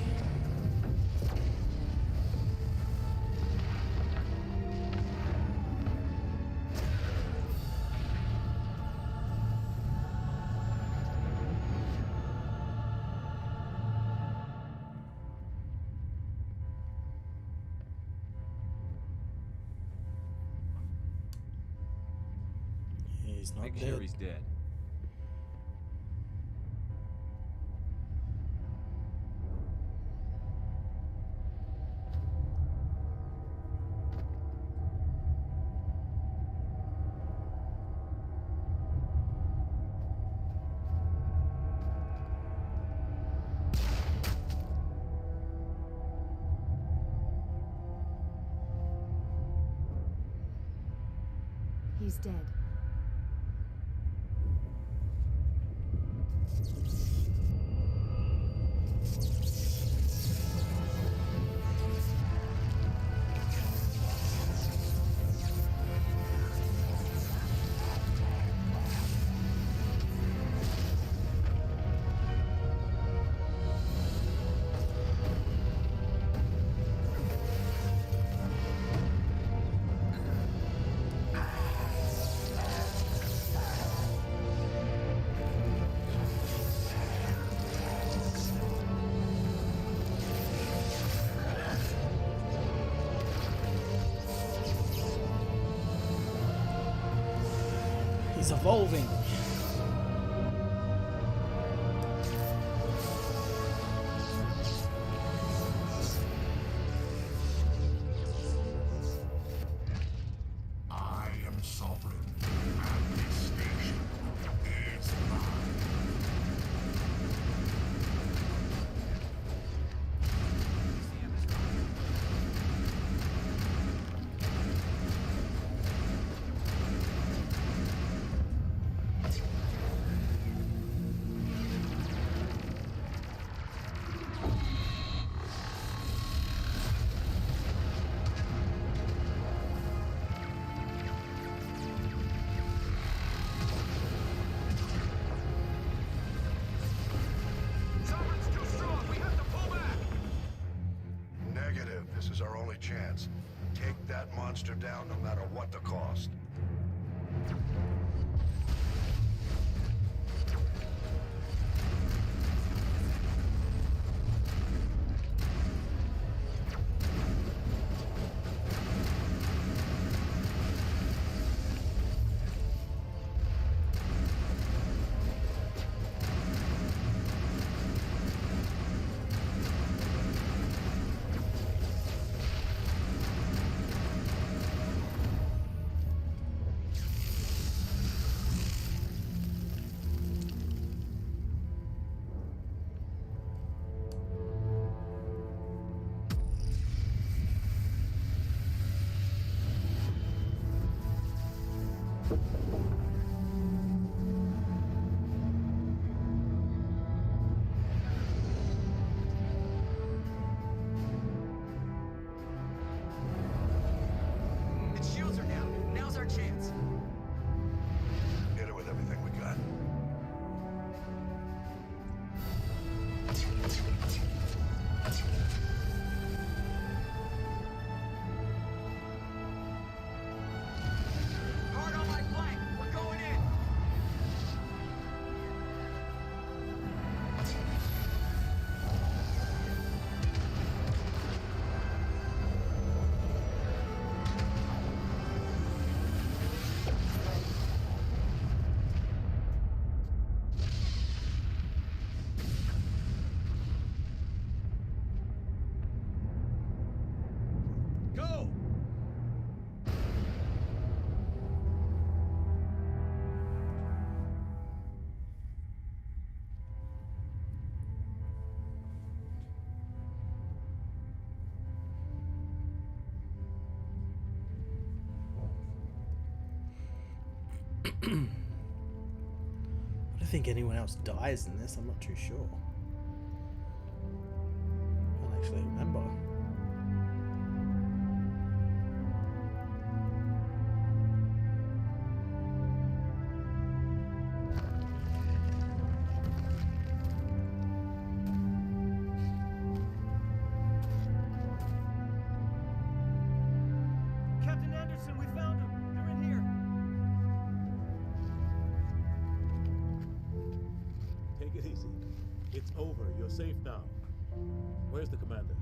He's not Make dead. sure he's dead. He's dead. He's evolving. I am sovereign, and this station is mine. Sovereign's too strong. We have to pull back. Negative. This is our only chance. Take that monster down no matter what the cost. Its shields are down. Now's our chance. Hit it with everything we got. Hard on my flank. We're going in. Go! I don't think anyone else dies in this. I'm not too sure. Can't actually remember. Captain Anderson, we found them. They're in here. Take it easy. It's over. You're safe now. Where's the commander?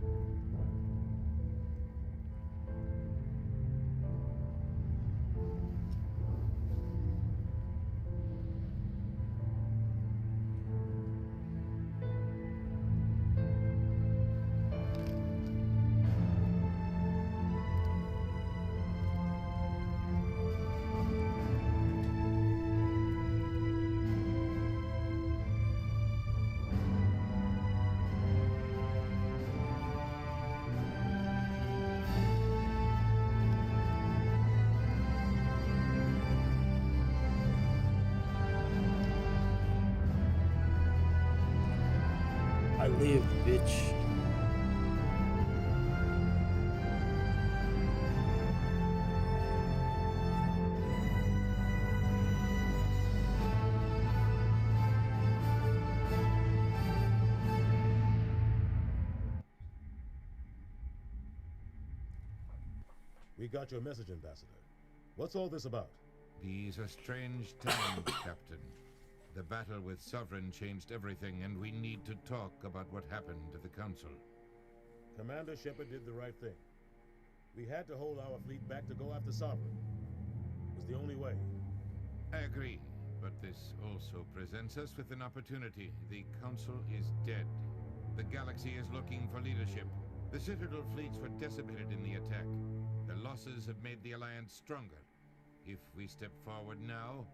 I live, bitch. We got your message, Ambassador. What's all this about? These are strange times, Captain. The battle with Sovereign changed everything, and we need to talk about what happened to the Council. Commander Shepard did the right thing. We had to hold our fleet back to go after Sovereign. It was the only way. I agree, but this also presents us with an opportunity. The Council is dead. The galaxy is looking for leadership. The Citadel fleets were decimated in the attack. The losses have made the Alliance stronger. If we step forward now,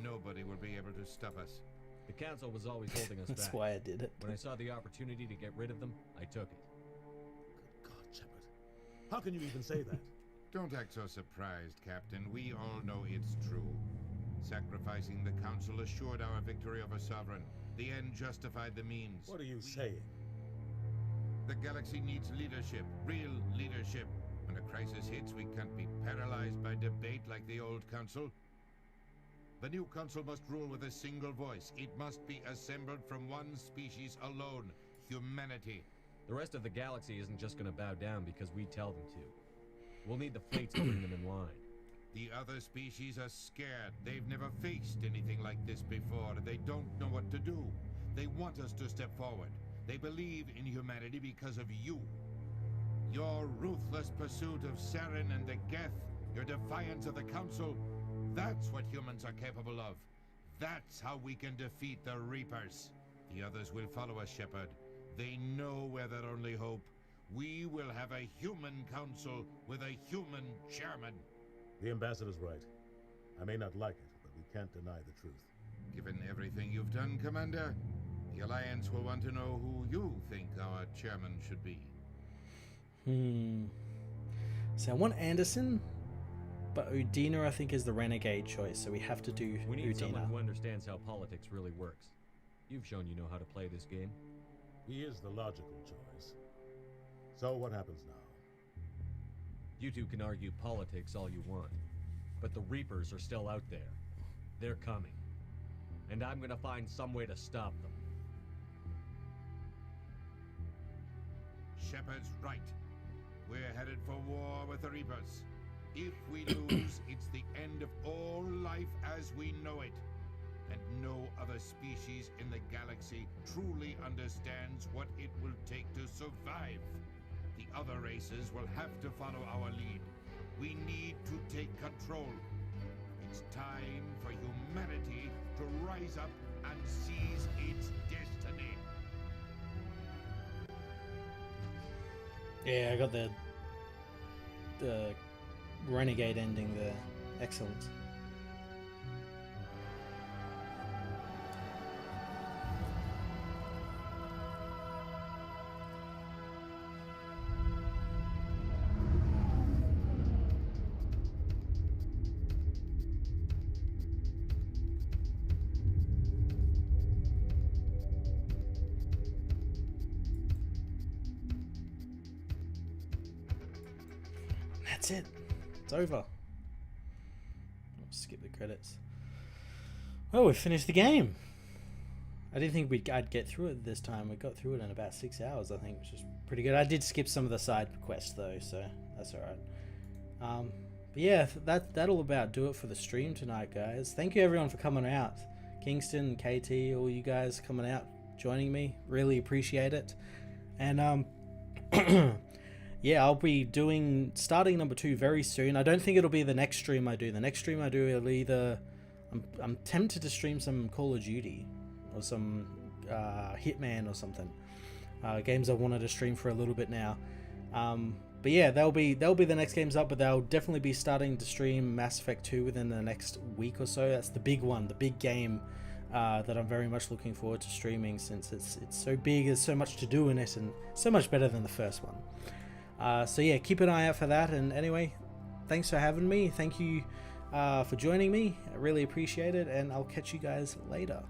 nobody will be able to stop us. The Council was always holding us That's back. why I did it. When I saw the opportunity to get rid of them, I took it. God, Shepard. How can you even say that? Don't act so surprised, Captain. We all know it's true. Sacrificing the Council assured our victory over Sovereign. The end justified the means. What are you saying? The galaxy needs leadership, real leadership. When a crisis hits, we can't be paralyzed by debate like the old Council. The new Council must rule with a single voice. It must be assembled from one species alone, humanity. The rest of the galaxy isn't just going to bow down because we tell them to. We'll need the fleets to bring them in line. The other species are scared. They've never faced anything like this before. They don't know what to do. They want us to step forward. They believe in humanity because of you. Your ruthless pursuit of Saren and the Geth, your defiance of the Council, that's what humans are capable of. That's how we can defeat the Reapers. The others will follow us, Shepard. They know we're their only hope. We will have a human council with a human chairman. The Ambassador's right. I may not like it, but we can't deny the truth. Given everything you've done, Commander, the Alliance will want to know who you think our chairman should be. See, I want Anderson, But Udina, I think, is the Renegade choice, so we have to do We need someone Udina. who understands how politics really works. You've shown you know how to play this game. He is the logical choice. So what happens now? You two can argue politics all you want, but the Reapers are still out there. They're coming. And I'm gonna find some way to stop them. Shepard's right. We're headed for war with the Reapers. If we lose, it's the end of all life as we know it. And no other species in the galaxy truly understands what it will take to survive. The other races will have to follow our lead. We need to take control. It's time for humanity to rise up and seize its destiny. Yeah, I got the Renegade ending there. Excellent. That's it. It's over. I'll skip the credits. Well, we finished the game. I didn't think I'd get through it this time. We got through it in about 6 hours, I think, which is pretty good. I did skip some of the side quests though, so that's alright. But yeah, that'll about do it for the stream tonight, guys. Thank you everyone for coming out. Kingston, KT, all you guys coming out, joining me. Really appreciate it. And yeah, I'll be starting number 2 very soon. I don't think it'll be the next stream I do. The next stream I do, it'll either... I'm tempted to stream some Call of Duty or some Hitman or something. Games I wanted to stream for a little bit now. But yeah, they'll be the next games up, but they'll definitely be starting to stream Mass Effect 2 within the next week or so. That's the big one, the big game that I'm very much looking forward to streaming, since it's so big, there's so much to do in it, and so much better than the first one. So yeah, keep an eye out for that. And anyway, thanks for having me. Thank you for joining me. I really appreciate it, and I'll catch you guys later.